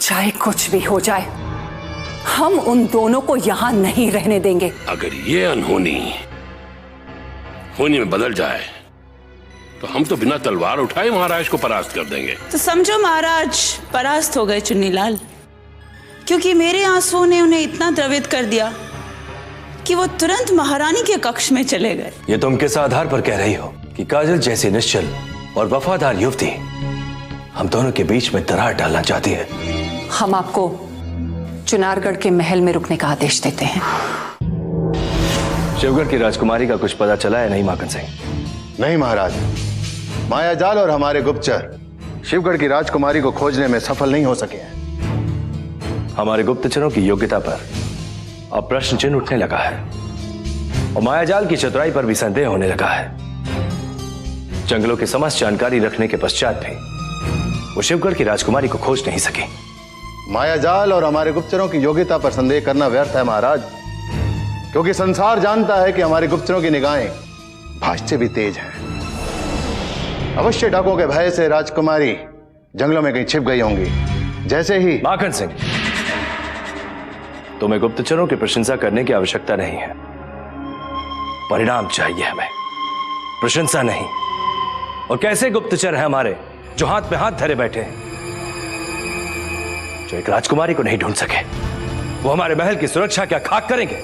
चाहे कुछ भी हो जाए, हम उन दोनों को यहां नहीं रहने देंगे। अगर ये अनहोनी होनी में बदल जाए तो हम तो बिना तलवार उठाए महाराज को परास्त कर देंगे। तो समझो महाराज परास्त हो गए चुन्नीलाल, क्योंकि मेरे आंसुओं ने उन्हें इतना द्रवित कर दिया कि वो तुरंत महारानी के कक्ष में चले गए। ये तुम किस आधार पर कह रही हो कि काजल जैसी निश्चल और वफादार युवती हम दोनों के बीच में दरार डालना चाहती है? हम आपको चुनारगढ़ के महल में रुकने का आदेश देते हैं। शिवगढ़ की राजकुमारी का कुछ पता चला है नहीं माखन सिंह? नहीं महाराज, मायाजाल और हमारे गुप्तचर शिवगढ़ की राजकुमारी को खोजने में सफल नहीं हो सके हैं। हमारे गुप्तचरों की योग्यता पर अब प्रश्न चिन्ह उठने लगा है और मायाजाल की चतुराई पर भी संदेह होने लगा है। जंगलों की समस्त जानकारी रखने के पश्चात भी वो शिवगढ़ की राजकुमारी को खोज नहीं सके। मायाजाल और हमारे गुप्तचरों की योग्यता पर संदेह करना व्यर्थ है महाराज, क्योंकि संसार जानता है कि हमारे गुप्तचरों की निगाहें भाष्य भी तेज हैं। अवश्य डाकों के भय से राजकुमारी जंगलों में कहीं छिप गई होंगी। जैसे ही माखन सिंह, तुम्हें गुप्तचरों की प्रशंसा करने की आवश्यकता नहीं है, परिणाम चाहिए हमें, प्रशंसा नहीं। और कैसे गुप्तचर हैं हमारे जो हाथ पे हाथ धरे बैठे हैं, जो एक राजकुमारी को नहीं ढूंढ सके। वो हमारे महल की सुरक्षा क्या खाक करेंगे?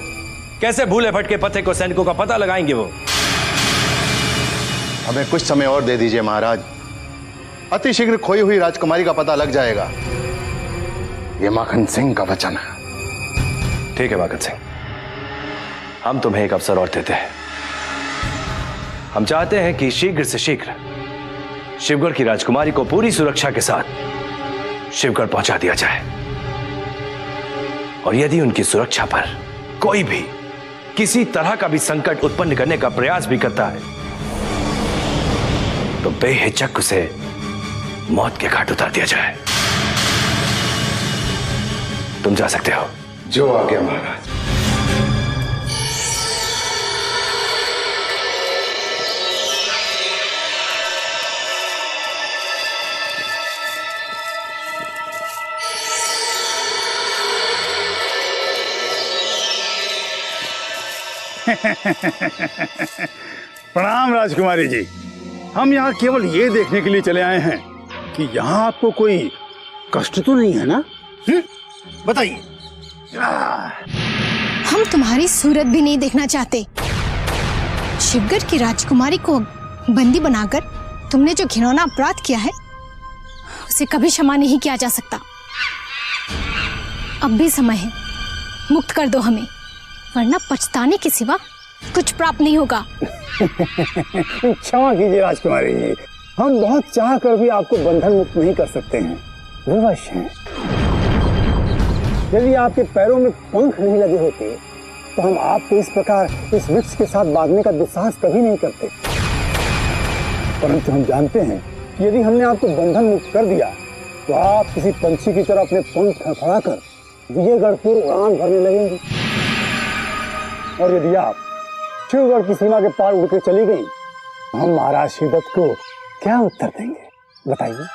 कैसे भूले भटके पथे को सैनिकों का पता लगाएंगे वो? हमें कुछ समय और दे दीजिए महाराज, अतिशीघ्र खोई हुई राजकुमारी का पता लग जाएगा। यह माखन सिंह का वचन है। ठीक है माखन सिंह, हम तुम्हें एक अवसर और देते हैं। हम चाहते हैं कि शीघ्र से शीघ्र शिवगढ़ की राजकुमारी को पूरी सुरक्षा के साथ शिवगढ़ पहुंचा दिया जाए। और यदि उनकी सुरक्षा पर कोई भी किसी तरह का भी संकट उत्पन्न करने का प्रयास भी करता है तो बेहिचक उसे मौत के घाट उतार दिया जाए। तुम जा सकते हो। जो आ गया महाराज। प्रणाम राजकुमारी जी। हम यहाँ केवल ये देखने के लिए चले आए हैं कि यहाँ आपको कोई कष्ट तो नहीं है ना? बताइए। हम तुम्हारी सूरत भी नहीं देखना चाहते। शिवगढ़ की राजकुमारी को बंदी बनाकर तुमने जो घिनौना अपराध किया है उसे कभी क्षमा नहीं किया जा सकता। अब भी समय है, मुक्त कर दो हमें, वरना पछताने के सिवा कुछ प्राप्त नहीं होगा। क्षमा कीजिए राजकुमारी जी, हम बहुत चाह कर भी आपको बंधन मुक्त नहीं कर सकते हैं, विवश हैं। यदि आपके पैरों में पंख नहीं लगे होते तो हम आपको इस प्रकार इस वृक्ष के साथ बांधने का दुस्साहस कभी नहीं करते। परंतु हम जानते हैं कि यदि हमने आपको बंधन मुक्त कर दिया तो आप किसी पंछी की तरह अपने पंख फड़फड़ाकर विजयगढ़ पर उड़ान भरने लगेंगे। और यदि आप शिवगढ़ की सीमा के पार उड़ के चली गई तो हम महाराज शिवदत्त को क्या उत्तर देंगे, बताइए।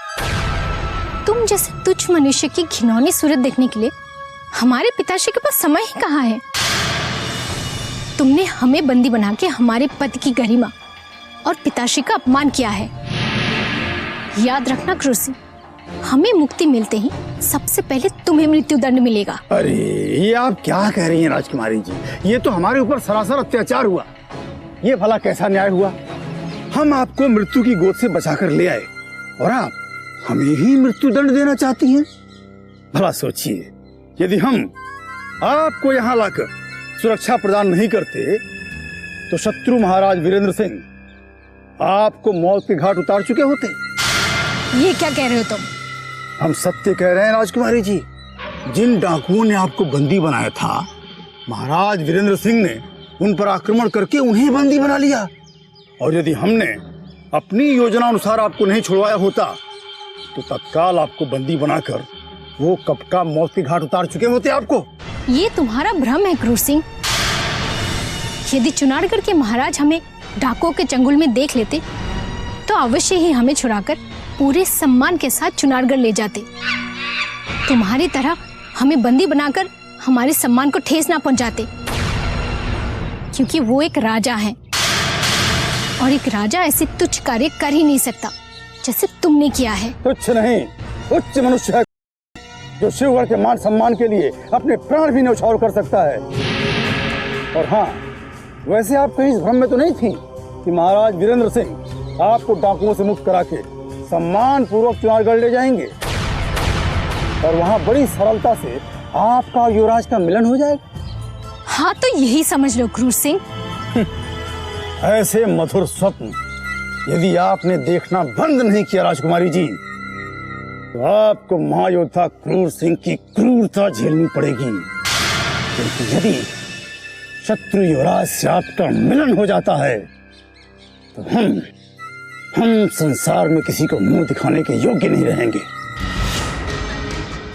तुम जैसे तुच्छ मनुष्य की घिनौनी सूरत देखने के लिए हमारे पिताश्री के पास समय ही कहाँ है। तुमने हमें बंदी बना के हमारे पति की गरिमा और पिताश्री का अपमान किया है। याद रखना क्रूसी, हमें मुक्ति मिलते ही सबसे पहले तुम्हें मृत्यु दंड मिलेगा। अरे ये आप क्या कह रही हैं राजकुमारी जी, ये तो हमारे ऊपर सरासर अत्याचार हुआ। ये भला कैसा न्याय हुआ? हम आपको मृत्यु की गोद से बचाकर ले आए और आप हमें ही मृत्यु दंड देना चाहती हैं। भला सोचिए, यदि हम आपको यहाँ लाकर सुरक्षा प्रदान नहीं करते तो शत्रु महाराज वीरेंद्र सिंह आपको मौत के घाट उतार चुके होते। ये क्या कह रहे हो तुम? हम सत्य कह रहे हैं राजकुमारी जी। जिन डाकुओं ने आपको बंदी बनाया था, महाराज वीरेंद्र सिंह ने उन पर आक्रमण करके उन्हें बंदी बना लिया। और यदि हमने अपनी योजना अनुसार आपको नहीं छुड़वाया होता तो तत्काल आपको बंदी बनाकर वो कब का मौत के घाट उतार चुके होते आपको। ये तुम्हारा भ्रम है क्रूर सिंह। यदि चुनारगढ़ के महाराज हमें डाकुओं के चंगुल में देख लेते तो अवश्य ही हमें छुड़ाकर पूरे सम्मान के साथ चुनारगढ़ ले जाते। तुम्हारी तरह हमें बंदी बनाकर हमारे सम्मान को ठेस ना पहुंचाते, क्योंकि वो एक राजा है और एक राजा ऐसे तुच्छ कार्य कर ही नहीं सकता जैसे तुमने किया है। तुच्छ नहीं, उच्च मनुष्य है जो शिवगढ़ के मान सम्मान के लिए अपने प्राण भी न्यौछावर कर सकता है। और हाँ, वैसे आप कहीं इस भ्रम में तो नहीं थी कि महाराज वीरेंद्र सिंह आपको डाकुओं से मुक्त करा के सम्मान पूर्वक चुनारगढ़ ले जाएंगे और वहां बड़ी सरलता से आपका युवराज का मिलन हो जाएगा। हाँ, तो यही समझ लो क्रूर सिंह। ऐसे मधुर स्वप्न यदि आपने देखना बंद नहीं किया राजकुमारी जी, तो आपको महायोद्धा क्रूर सिंह की क्रूरता झेलनी पड़ेगी। क्योंकि यदि शत्रु युवराज से आपका मिलन हो जाता है तो हम संसार में किसी को मुंह दिखाने के योग्य नहीं रहेंगे।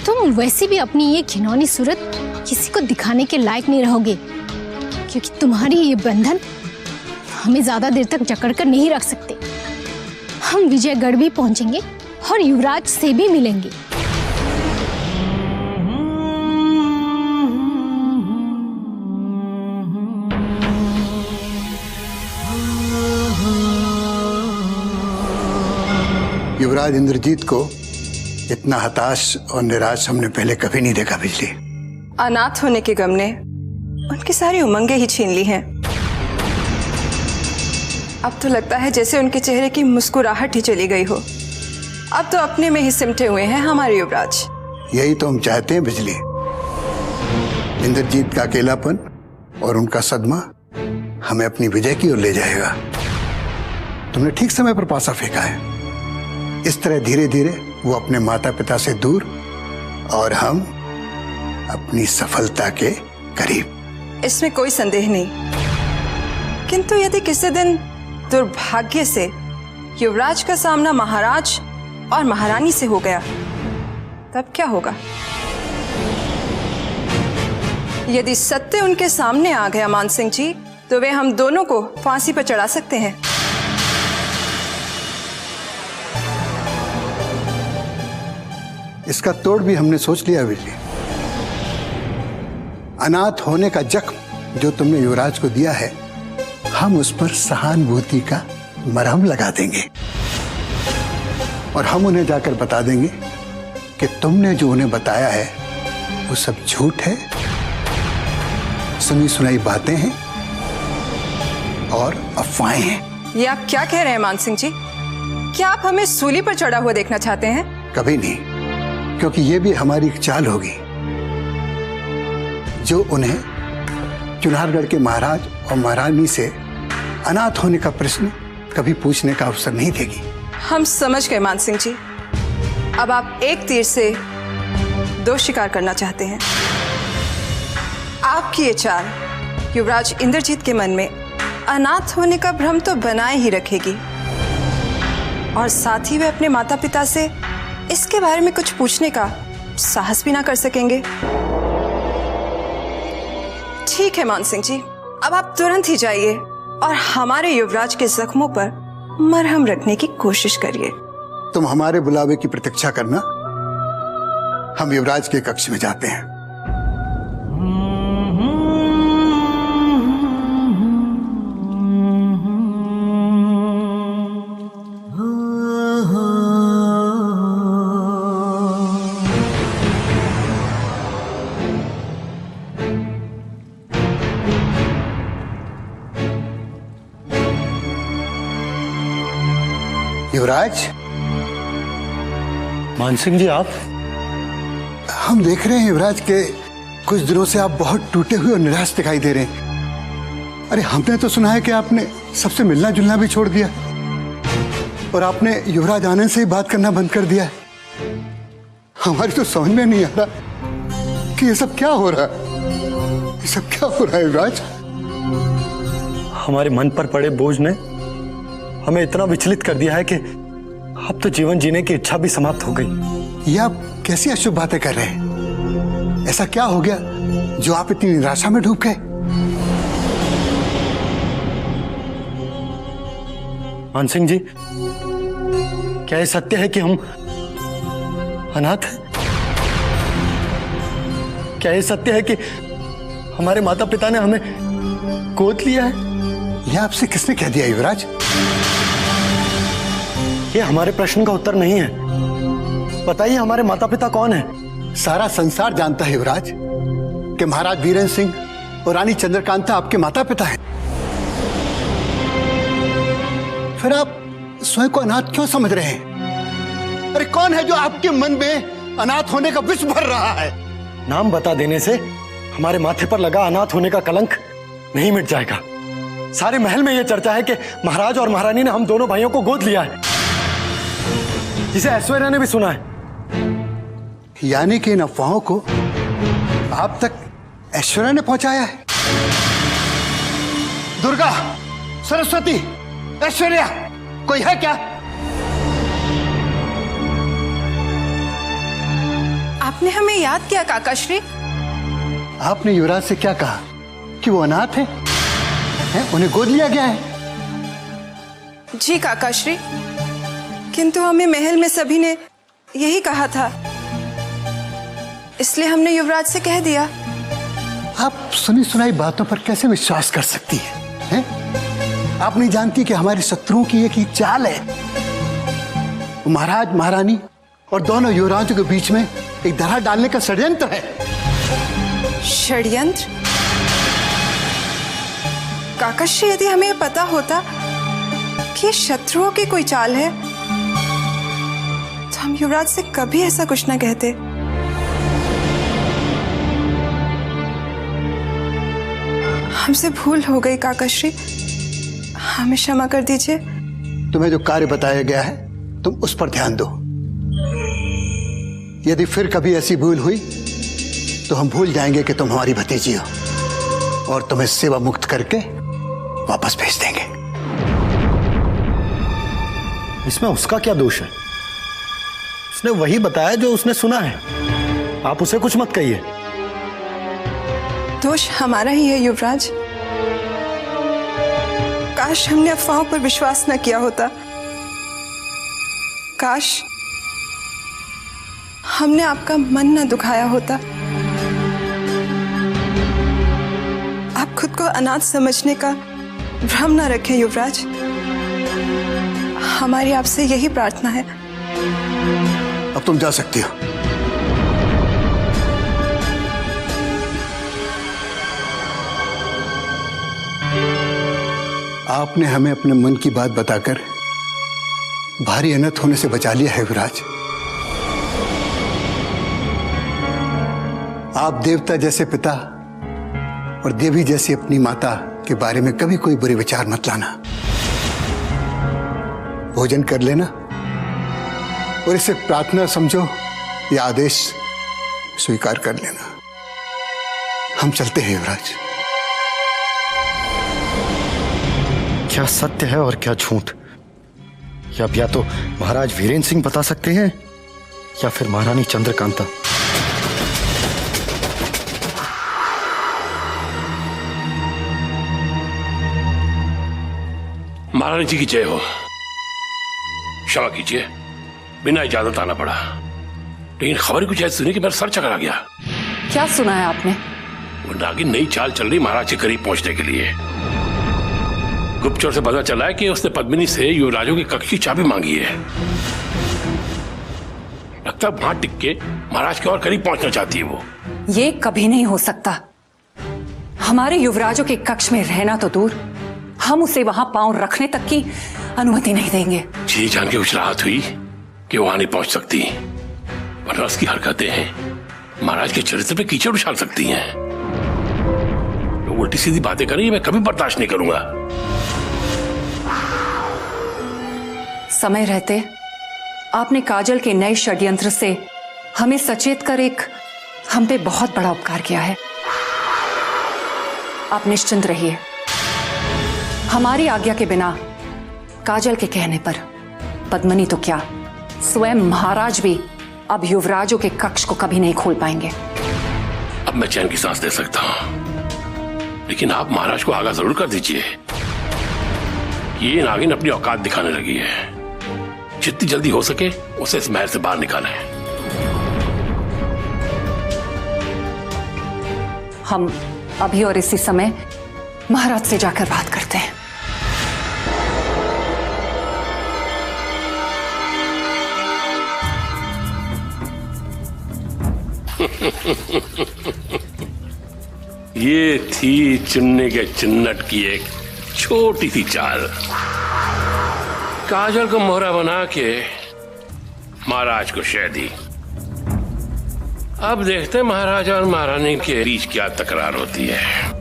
तुम वैसे भी अपनी ये घिनौनी सूरत किसी को दिखाने के लायक नहीं रहोगे, क्योंकि तुम्हारी ये बंधन हमें ज्यादा देर तक जकड़ कर नहीं रख सकते। हम विजयगढ़ भी पहुंचेंगे और युवराज से भी मिलेंगे। युवराज इंद्रजीत को इतना हताश और निराश हमने पहले कभी नहीं देखा बिजली। अनाथ होने के गम ने उनकी सारी उमंगें ही छीन ली हैं। अब तो लगता है जैसे उनके चेहरे की मुस्कुराहट ही चली गई हो। अब तो अपने में ही सिमटे हुए हैं हमारे युवराज। यही तो हम चाहते हैं बिजली। इंद्रजीत का अकेलापन और उनका सदमा हमें अपनी विजय की ओर ले जाएगा। तुमने ठीक समय पर पासा फेंका है। इस तरह धीरे धीरे वो अपने माता पिता से दूर और हम अपनी सफलता के करीब। इसमें कोई संदेह नहीं। किंतु यदि किसी दिन दुर्भाग्य से युवराज का सामना महाराज और महारानी से हो गया, तब क्या होगा? यदि सत्य उनके सामने आ गया मानसिंह जी, तो वे हम दोनों को फांसी पर चढ़ा सकते हैं। इसका तोड़ भी हमने सोच लिया बिजली। अनाथ होने का जख्म जो तुमने युवराज को दिया है, हम उस पर सहानुभूति का मरहम लगा देंगे और हम उन्हें जाकर बता देंगे कि तुमने जो उन्हें बताया है वो सब झूठ है, सुनी सुनाई बातें हैं और अफवाहें हैं। ये आप क्या कह रहे हैं मानसिंह जी? क्या आप हमें सूली पर चढ़ा हुआ देखना चाहते हैं? कभी नहीं, क्योंकि ये भी हमारी एक चाल होगी जो उन्हें चुनारगढ़ के महाराज और महारानी से अनाथ होने का प्रश्न कभी पूछने का अवसर नहीं देगी। हम समझ गए मानसिंह जी। अब आप एक तीर से दो शिकार करना चाहते हैं। आपकी ये चाल युवराज इंद्रजीत के मन में अनाथ होने का भ्रम तो बनाए ही रखेगी और साथ ही वे अपने माता पिता से इसके बारे में कुछ पूछने का साहस भी ना कर सकेंगे। ठीक है मानसिंह जी, अब आप तुरंत ही जाइए और हमारे युवराज के जख्मों पर मरहम रखने की कोशिश करिए। तुम हमारे बुलावे की प्रतीक्षा करना, हम युवराज के कक्ष में जाते हैं। युवराज, मानसिंह जी आप? हम देख रहे हैं युवराज के कुछ दिनों से आप बहुत टूटे हुए और निराश दिखाई दे रहे हैं। अरे हमने तो सुना है कि आपने सबसे मिलना जुलना भी छोड़ दिया और आपने युवराज आनंद से ही बात करना बंद कर दिया है। हमारी तो समझ में नहीं आ रहा कि ये सब क्या हो रहा है। ये सब क्या हो रहा है युवराज? हमारे मन पर पड़े बोझ ने हमें इतना विचलित कर दिया है कि अब तो जीवन जीने की इच्छा भी समाप्त हो गई। ये आप कैसी अशुभ बातें कर रहे हैं? ऐसा क्या हो गया जो आप इतनी निराशा में डूब गए? मानसिंह जी, क्या ये सत्य है कि हम अनाथ हैं? क्या ये सत्य है कि हमारे माता पिता ने हमें गोद लिया है? यह आपसे किसने कह दिया युवराज? ये हमारे प्रश्न का उत्तर नहीं है। बताइए हमारे माता पिता कौन है? सारा संसार जानता है युवराज कि महाराज वीरेंद्र सिंह और रानी चंद्रकांता आपके माता पिता हैं। फिर आप स्वयं को अनाथ क्यों समझ रहे हैं? अरे कौन है जो आपके मन में अनाथ होने का विष भर रहा है? नाम बता देने से हमारे माथे पर लगा अनाथ होने का कलंक नहीं मिट जाएगा। सारे महल में यह चर्चा है कि महाराज और महारानी ने हम दोनों भाइयों को गोद लिया है, जिसे ऐश्वर्या ने भी सुना है। यानी कि इन अफवाहों को आप तक ऐश्वर्या ने पहुंचाया है? दुर्गा, सरस्वती, ऐश्वर्या, कोई है क्या? आपने हमें याद किया काकाश्री। आपने युवराज से क्या कहा कि वो अनाथ है? उन्हें गोद लिया गया है? जी काकाश्री, किंतु हमें महल में सभी ने यही कहा था, इसलिए हमने युवराज से कह दिया। आप सुनी सुनाई बातों पर कैसे विश्वास कर सकती हैं? आप नहीं जानती कि हमारे शत्रुओं की एक ही चाल है। वो महाराज महारानी और दोनों युवराजों के बीच में एक दरार डालने का षड्यंत्र है। षड्यंत्र? काकाश्री, यदि हमें पता होता कि शत्रुओं की कोई चाल है तो हम युवराज से कभी ऐसा कुछ ना कहते। हमसे भूल हो गई काकाश्री, हमें क्षमा कर दीजिए। तुम्हें जो कार्य बताया गया है तुम उस पर ध्यान दो। यदि फिर कभी ऐसी भूल हुई तो हम भूल जाएंगे कि तुम हमारी भतीजी हो और तुम्हें सेवा मुक्त करके वापस भेज देंगे। इसमें उसका क्या दोष है? उसने वही बताया जो उसने सुना है। आप उसे कुछ मत कहिए। दोष हमारा ही है युवराज। काश हमने अफवाहों पर विश्वास न किया होता। काश हमने आपका मन न दुखाया होता। आप खुद को अनाथ समझने का भ्रम न रखें युवराज। हमारी आपसे यही प्रार्थना है। अब तुम जा सकती हो। आपने हमें अपने मन की बात बताकर भारी अनर्थ होने से बचा लिया है युवराज। आप देवता जैसे पिता और देवी जैसी अपनी माता के बारे में कभी कोई बुरे विचार मत लाना। भोजन कर लेना और इसे प्रार्थना समझो या आदेश स्वीकार कर लेना। हम चलते हैं युवराज। क्या सत्य है और क्या झूठ, अब या तो महाराज वीरेंद्र सिंह बता सकते हैं या फिर महारानी चंद्रकांता। महारानी जी की जय हो। क्षमा कीजिए, बिना इजाजत आना पड़ा, लेकिन खबर कुछ ऐसी सुनी कि मेरा सर चकरा गया। क्या सुना है आपने? वो नागिन नई चाल चल रही महाराज के करीब पहुंचने के लिए। गुप्तचर से पता चला है कि उसने पद्मिनी से युवराजों की कक्ष की चाबी मांगी है। लगता है वहां टिक के महाराज के और करीब पहुंचना चाहती है वो। ये कभी नहीं हो सकता। हमारे युवराजों के कक्ष में रहना तो दूर, हम उसे वहां पांव रखने तक की अनुमति नहीं देंगे। जी जान के कुछ राहत हुई कि वहां नहीं पहुंच सकती, वरना उसकी हरकतें हैं महाराज के चरित्र पे कीचड़ उछाल सकती हैं। लोग उल्टी सीधी बातें करें, मैं कभी बर्दाश्त नहीं करूंगा। समय रहते आपने काजल के नए षड्यंत्र से हमें सचेत कर एक हम पे बहुत बड़ा उपकार किया है। आप निश्चिंत रहिए, हमारी आज्ञा के बिना काजल के कहने पर पद्मिनी तो क्या, स्वयं महाराज भी अब युवराजों के कक्ष को कभी नहीं खोल पाएंगे। अब मैं चैन की सांस ले सकता हूं, लेकिन आप महाराज को आगाह जरूर कर दीजिए। ये नागिन अपनी औकात दिखाने लगी है, जितनी जल्दी हो सके उसे इस महल से बाहर निकालें। हम अभी और इसी समय महाराज से जाकर बात करते हैं। ये थी चुन्नी के चिन्नट की एक छोटी सी चाल। काजल को मोहरा बना के महाराज को शह दी। अब देखते हैं महाराजा और महारानी के बीच क्या तकरार होती है।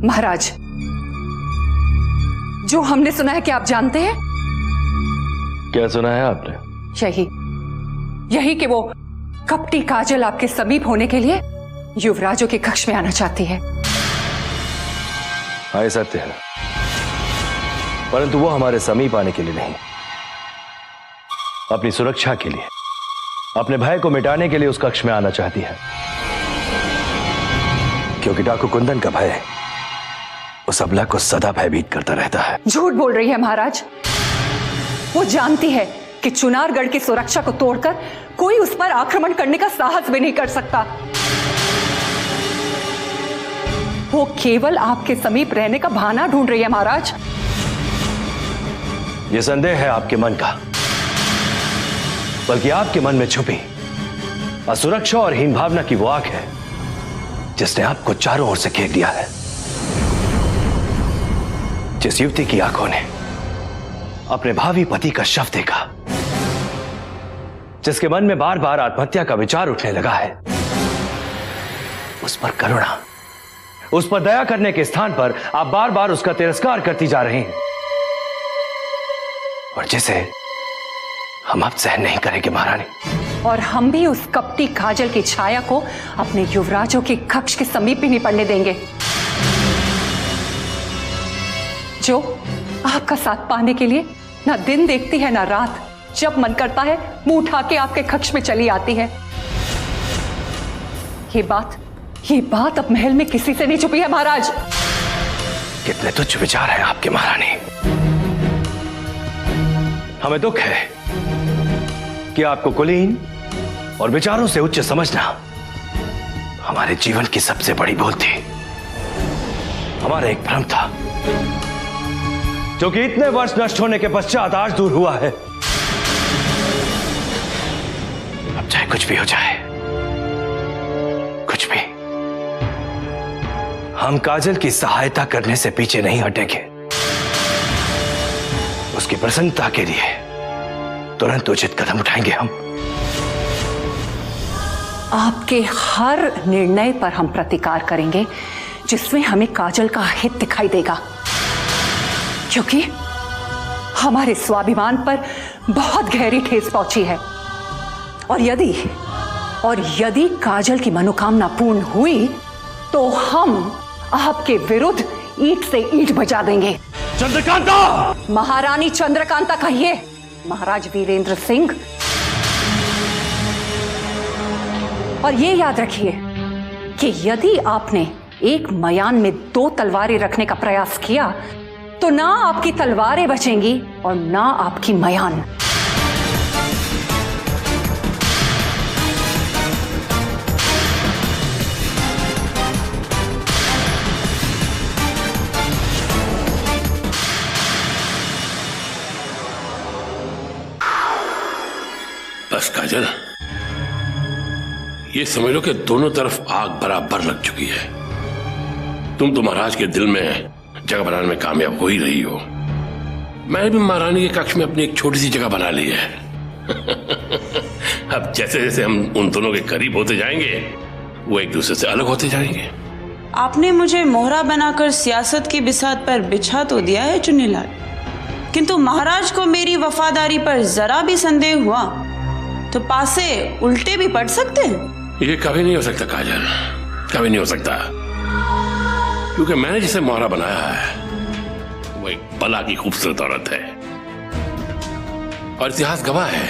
महाराज, जो हमने सुना है कि आप जानते हैं। क्या सुना है आपने? यही कि वो कपटी काजल आपके समीप होने के लिए युवराजों के कक्ष में आना चाहती है। हाँ, ये सत्य है, परंतु वो हमारे समीप आने के लिए नहीं, अपनी सुरक्षा के लिए, अपने भय को मिटाने के लिए उस कक्ष में आना चाहती है। क्योंकि डाकू कुंदन का भय उस अबला को सदा भयभीत करता रहता है। झूठ बोल रही है महाराज। वो जानती है कि चुनारगढ़ की सुरक्षा को तोड़कर कोई उस पर आक्रमण करने का साहस भी नहीं कर सकता। वो केवल आपके समीप रहने का बहाना ढूंढ रही है महाराज। यह संदेह है आपके मन का, बल्कि आपके मन में छुपी असुरक्षा और हीन भावना की वो आग है जिसने आपको चारों ओर से घेर लिया है। जिस युवती की आंखों ने अपने भावी पति का शव देखा, जिसके मन में बार बार आत्महत्या का विचार उठने लगा है, उस पर करुणा, उस पर दया करने के स्थान पर आप बार बार उसका तिरस्कार करती जा रही हैं, और जिसे हम अब सहन नहीं करेंगे महारानी। और हम भी उस कपटी काजल की छाया को अपने युवराजों के कक्ष के समीप भी नहीं पड़ने देंगे, जो आपका साथ पाने के लिए ना दिन देखती है ना रात, जब मन करता है मुंह उठा के आपके कक्ष में चली आती है। ये बात अब महल में किसी से नहीं छुपी है महाराज। कितने तुच्छ विचार हैं आपके महारानी। हमें दुख है कि आपको कुलीन और विचारों से उच्च समझना हमारे जीवन की सबसे बड़ी भूल थी। हमारा एक भ्रम था जो कि इतने वर्ष नष्ट होने के पश्चात आज दूर हुआ है। अब चाहे कुछ भी हो जाए, कुछ भी, हम काजल की सहायता करने से पीछे नहीं हटेंगे। उसकी प्रसन्नता के लिए तुरंत उचित कदम उठाएंगे हम। आपके हर निर्णय पर हम प्रतिकार करेंगे जिसमें हमें काजल का हित दिखाई देगा, क्योंकि हमारे स्वाभिमान पर बहुत गहरी ठेस पहुंची है। और यदि काजल की मनोकामना पूर्ण हुई तो हम आपके विरुद्ध ईंट से ईंट बजा देंगे। चंद्रकांता! महारानी चंद्रकांता कहिए, महाराज वीरेंद्र सिंह। और ये याद रखिए कि यदि आपने एक मयान में 2 तलवारें रखने का प्रयास किया तो ना आपकी तलवारें बचेंगी और ना आपकी मयान। बस काजल, ये समझ लो कि दोनों तरफ आग बराबर लग चुकी है। तुम तो महाराज के दिल में जगह बनाने में कामयाब हो ही रही हो। मैंने भी महारानी के कक्ष में अपनी एक छोटी सी जगह बना ली है। अब जैसे जैसे हम उन दोनों के करीब होते जाएंगे, वो एक दूसरे से अलग होते जाएंगे। आपने मुझे मोहरा बनाकर सियासत की बिसात पर बिछा तो दिया है चुन्नीलाल, किंतु महाराज को मेरी वफादारी पर जरा भी संदेह हुआ तो पासे उल्टे भी पड़ सकते हैं। ये कभी नहीं हो सकता काजल, कभी नहीं हो सकता, क्योंकि मैंने जिसे मोहरा बनाया है वो एक बला की खूबसूरत औरत है। और इतिहास गवाह है,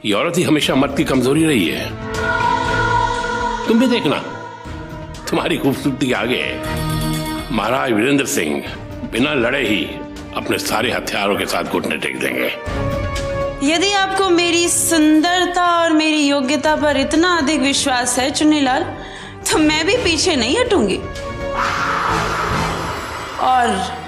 ये औरत ही हमेशा मर्द की कमजोरी रही है। तुम भी देखना, तुम्हारी खूबसूरती के आगे महाराज वीरेंद्र सिंह बिना लड़े ही अपने सारे हथियारों के साथ घुटने टेक देंगे। यदि आपको मेरी सुंदरता और मेरी योग्यता पर इतना अधिक विश्वास है चुन्नीलाल, तो मैं भी पीछे नहीं हटूंगी और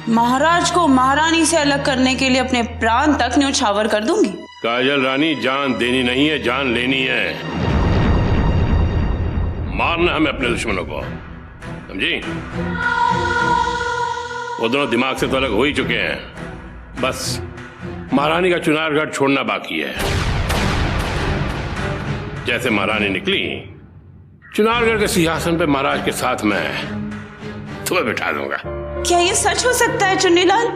महाराज को महारानी से अलग करने के लिए अपने प्राण तक न्यौछावर कर दूंगी। काजल रानी, जान देनी नहीं है, जान लेनी है। मारना हमें अपने दुश्मनों को, समझी? वो दोनों दिमाग से तो अलग हो ही चुके हैं, बस महारानी का चुनारगढ़ छोड़ना बाकी है। जैसे महारानी निकली, चुनारगढ़ के सिंहासन पे महाराज के साथ मैं तुम्हें बिठा दूंगा। क्या ये सच हो सकता है चुन्नीलाल?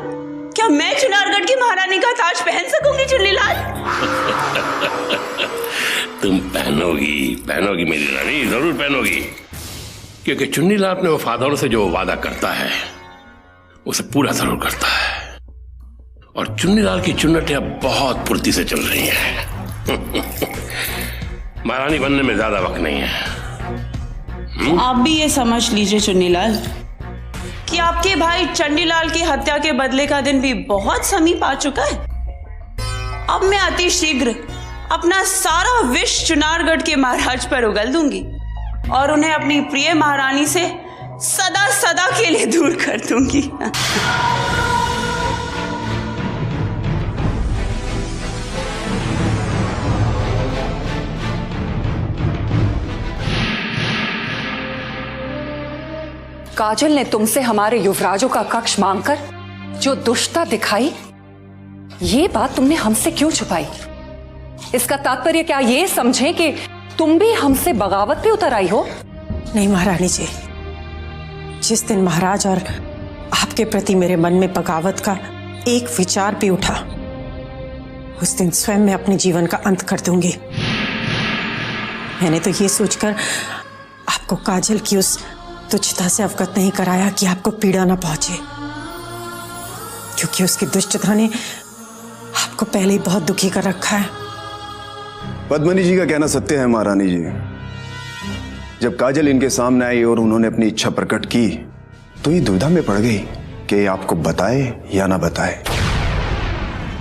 क्या मैं चुनारगढ़ की महारानी का ताज पहन सकूंगी चुन्नीलाल? तुम पहनोगी मेरी रानी, जरूर पहनोगी, क्योंकि चुन्नीलाल अपने वफादारों से जो वादा करता है उसे पूरा जरूर करता है। और चुन्नीलाल की चुन्नटें अब बहुत फुर्ती से चल रही हैं। महारानी बनने में ज्यादा वक्त नहीं है। आप भी ये समझ लीजिए चुन्नीलाल कि आपके भाई चंडीलाल की हत्या के बदले का दिन भी बहुत समीप आ चुका है। अब मैं अति शीघ्र अपना सारा विष चुनारगढ़ के महाराज पर उगल दूंगी और उन्हें अपनी प्रिय महारानी से सदा सदा के लिए दूर कर दूंगी। काजल ने तुमसे हमारे युवराजों का कक्ष मांगकर जो दुष्टता दिखाई, ये बात तुमने हमसे क्यों छुपाई? इसका तात्पर्य क्या ये समझे कि तुम भी हमसे बगावत पे उतर आई हो? नहीं महारानी जी, जिस दिन महाराज और आपके प्रति मेरे मन में बगावत का एक विचार भी उठा, उस दिन स्वयं मैं अपने जीवन का अंत कर दूंगी। मैंने तो ये सोचकर आपको काजल की उस तुच्छता से अवगत नहीं कराया कि आपको पीड़ा न पहुंचे, क्योंकि उसकी दुष्टता ने आपको पहले ही बहुत दुखी कर रखा है। पद्मनी जी का कहना सत्य है महारानी जी। जब काजल इनके सामने आई और उन्होंने अपनी इच्छा प्रकट की, तो ये दुविधा में पड़ गई कि आपको बताए या ना बताए,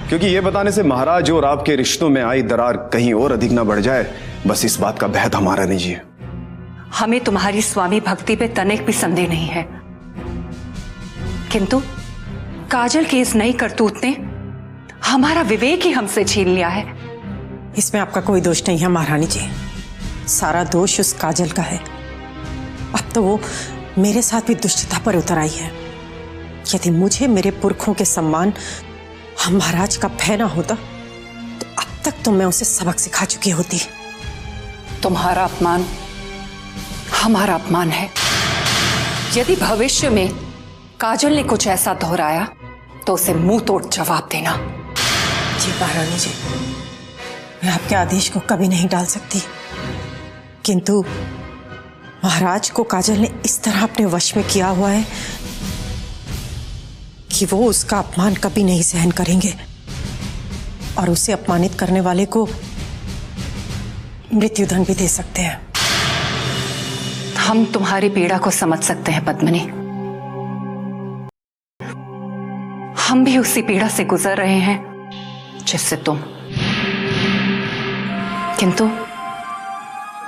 क्योंकि ये बताने से महाराज और आपके रिश्तों में आई दरार कहीं और अधिक ना बढ़ जाए, बस इस बात का भय था महारानी जी। हमें तुम्हारी स्वामी भक्ति पे तनिक भी संदेह नहीं है, किंतु काजल की इस नई करतूत ने हमारा विवेक ही हमसे छीन लिया है। इसमें आपका कोई दोष नहीं है महारानी जी, सारा दोष उस काजल का है। अब तो वो मेरे साथ भी दुष्टता पर उतर आई है। यदि मुझे मेरे पुरखों के सम्मान हम महाराज का भय ना होता, तो अब तक तो मैं उसे सबक सिखा चुकी होती। तुम्हारा अपमान हमारा अपमान है। यदि भविष्य में काजल ने कुछ ऐसा दोहराया तो उसे मुंह तोड़ जवाब देना। जी महारानी जी, मैं आपके आदेश को कभी नहीं टाल सकती, किंतु महाराज को काजल ने इस तरह अपने वश में किया हुआ है कि वो उसका अपमान कभी नहीं सहन करेंगे और उसे अपमानित करने वाले को मृत्युदंड भी दे सकते हैं। हम तुम्हारी पीड़ा को समझ सकते हैं पद्मिनी, हम भी उसी पीड़ा से गुजर रहे हैं जिससे तुम, किंतु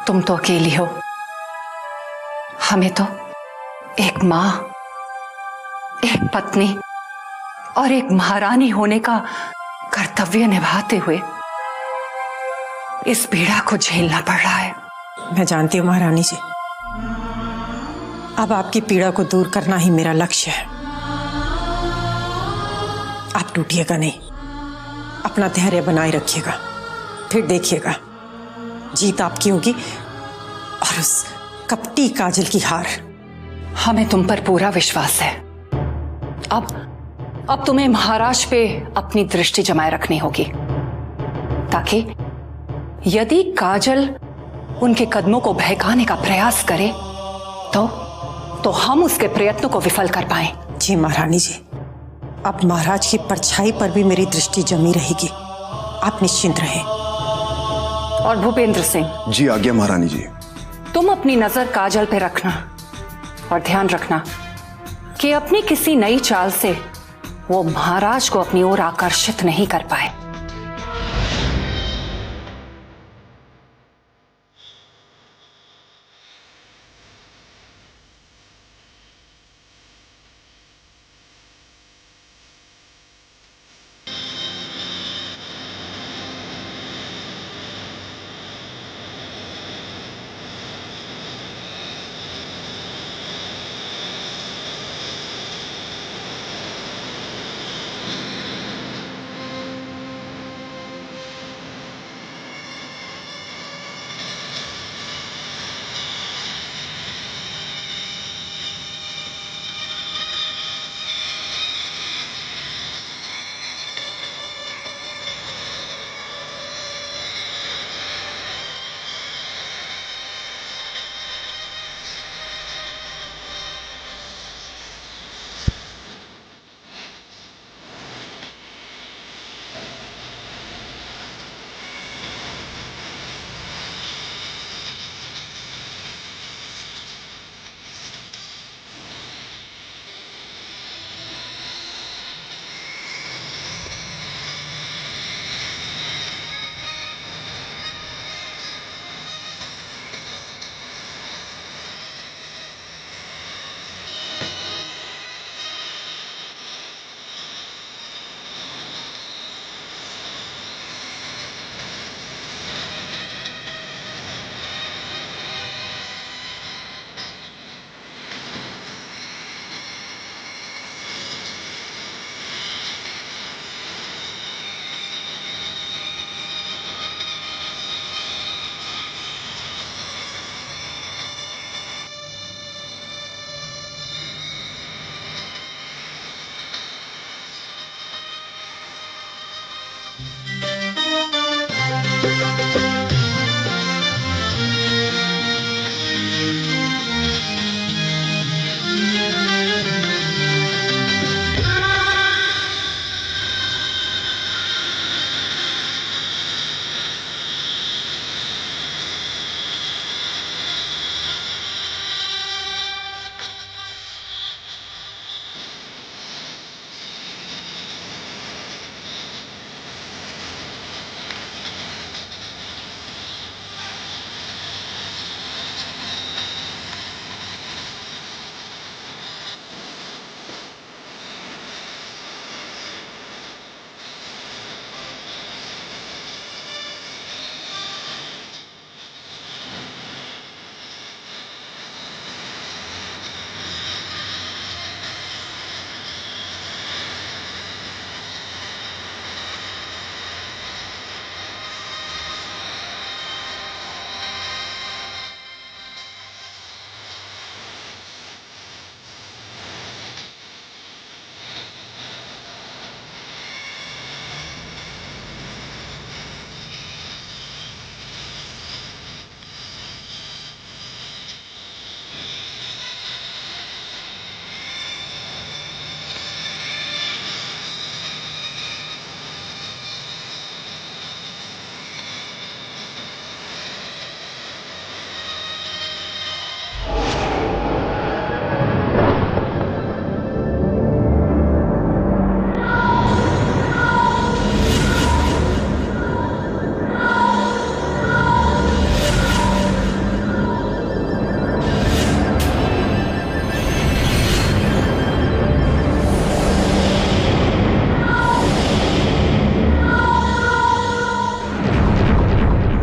तुम तो अकेली हो। हमें तो एक मां, एक पत्नी और एक महारानी होने का कर्तव्य निभाते हुए इस पीड़ा को झेलना पड़ रहा है। मैं जानती हूँ महारानी जी, अब आपकी पीड़ा को दूर करना ही मेरा लक्ष्य है। आप टूटिएगा नहीं, अपना धैर्य बनाए रखिएगा, फिर देखिएगा जीत आपकी होगी और उस कपटी काजल की हार। हमें तुम पर पूरा विश्वास है। अब तुम्हें महाराज पे अपनी दृष्टि जमाए रखनी होगी, ताकि यदि काजल उनके कदमों को बहकाने का प्रयास करे तो हम उसके प्रयत्नों को विफल कर पाएं। जी महारानी जी, अब महाराज की परछाई पर भी मेरी दृष्टि जमी रहेगी। आप निश्चिंत रहें। और भूपेंद्र सिंह जी आज्ञा महारानी जी। तुम अपनी नजर काजल पे रखना और ध्यान रखना कि अपनी किसी नई चाल से वो महाराज को अपनी ओर आकर्षित नहीं कर पाए।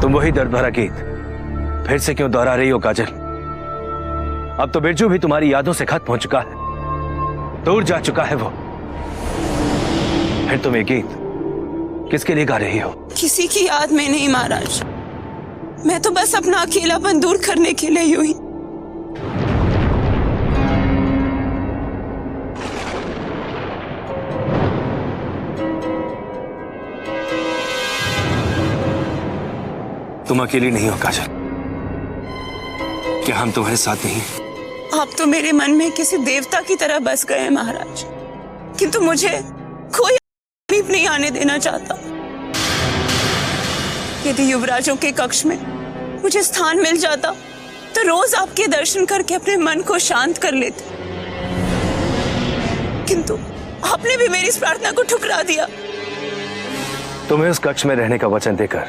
तुम वही दर्द भरा गीत फिर से क्यों दोहरा रही हो काजल? अब तो बिरजू भी तुम्हारी यादों से खत्म हो चुका है, दूर जा चुका है वो। फिर तुम ये गीत किसके लिए गा रही हो? किसी की याद में नहीं महाराज, मैं तो बस अपना अकेलापन दूर करने के लिए यूं ही। तुम अकेली नहीं हो काजल, क्या हम तुम्हारे साथ नहीं? आप तो मेरे मन में किसी देवता की तरह बस गए महाराज, किंतु मुझे कोई तकलीफ नहीं आने देना चाहता। यदि युवराजों के कक्ष में मुझे स्थान मिल जाता तो रोज आपके दर्शन करके अपने मन को शांत कर लेते, किंतु आपने भी मेरी इस प्रार्थना को ठुकरा दिया। तुम्हें उस कक्ष में रहने का वचन देकर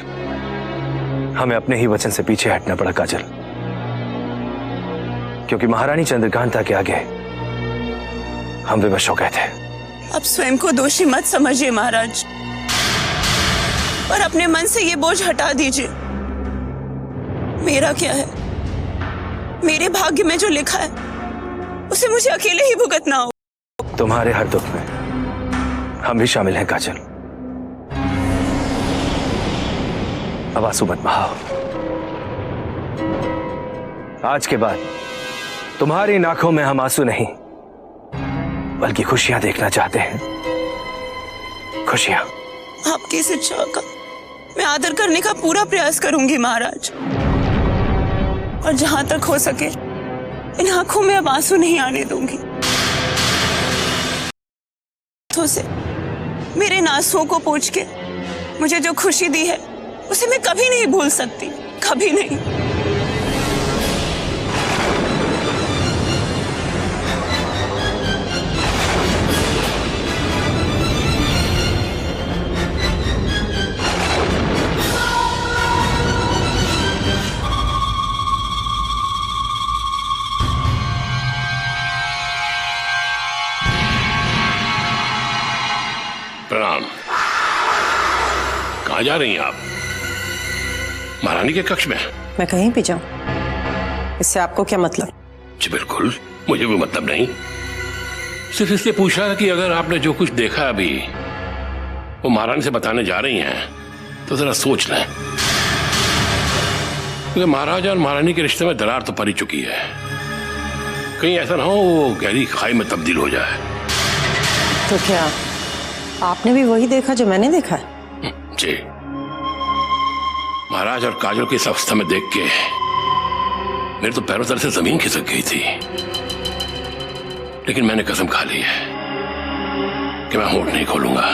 हमें अपने ही वचन से पीछे हटना पड़ा काजल, क्योंकि महारानी चंद्रकांता के आगे हम विवश हो गए थे। अब स्वयं को दोषी मत समझिए महाराज, और अपने मन से ये बोझ हटा दीजिए। मेरा क्या है, मेरे भाग्य में जो लिखा है उसे मुझे अकेले ही भुगतना हो। तुम्हारे हर दुख में हम भी शामिल हैं काजल। अब आंसू मत बहाओ। आज के बाद तुम्हारी आंखों में हम आंसू नहीं बल्कि खुशियां देखना चाहते हैं। खुशियां। आपकी इस इच्छा का मैं आदर करने का पूरा प्रयास करूंगी महाराज, और जहां तक हो सके इन आंखों में अब आंसू नहीं आने दूंगी। हाथों से मेरे आंसुओं को पोंछ के मुझे जो खुशी दी है उसे मैं कभी नहीं भूल सकती, कभी नहीं। प्रणाम। कहाँ जा रही हैं आप? महारानी के कक्ष में? मैं कहीं भी जाऊं, इससे आपको क्या मतलब? जी बिल्कुल, मुझे भी मतलब नहीं। सिर्फ इसलिए पूछा कि अगर आपने जो कुछ देखा अभी वो महारानी से बताने जा रही हैं तो जरा सोच लें, क्योंकि महाराजा और महारानी के रिश्ते में दरार तो पड़ चुकी है। कहीं ऐसा ना हो वो गहरी खाई में तब्दील हो जाए। तो क्या आपने भी वही देखा जो मैंने देखा है? जी, महाराज और काजल की इस अवस्था में देख के मेरे तो पैरों तले से जमीन खिसक गई थी, लेकिन मैंने कसम खा ली है कि मैं होठ नहीं खोलूंगा,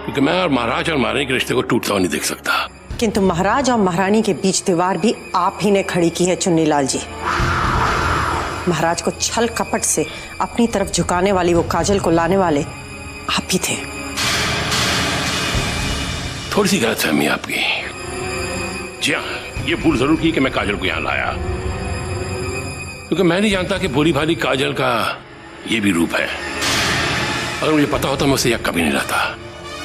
क्योंकि मैं और महाराज और महारानी के रिश्ते को टूटता हुआ नहीं देख सकता। किंतु महाराज और महारानी के बीच दीवार भी आप ही ने खड़ी की है चुन्नीलाल जी। महाराज को छल कपट से अपनी तरफ झुकाने वाली वो काजल को लाने वाले आप ही थे। थोड़ी सी गलतफहमी आपकी। जी हाँ, ये भूल जरूर की कि मैं काजल को यहां लाया, क्योंकि मैं नहीं जानता कि भोली भाली काजल का ये भी रूप है। अगर मुझे पता होता मैं उसे यहां कभी नहीं लाता।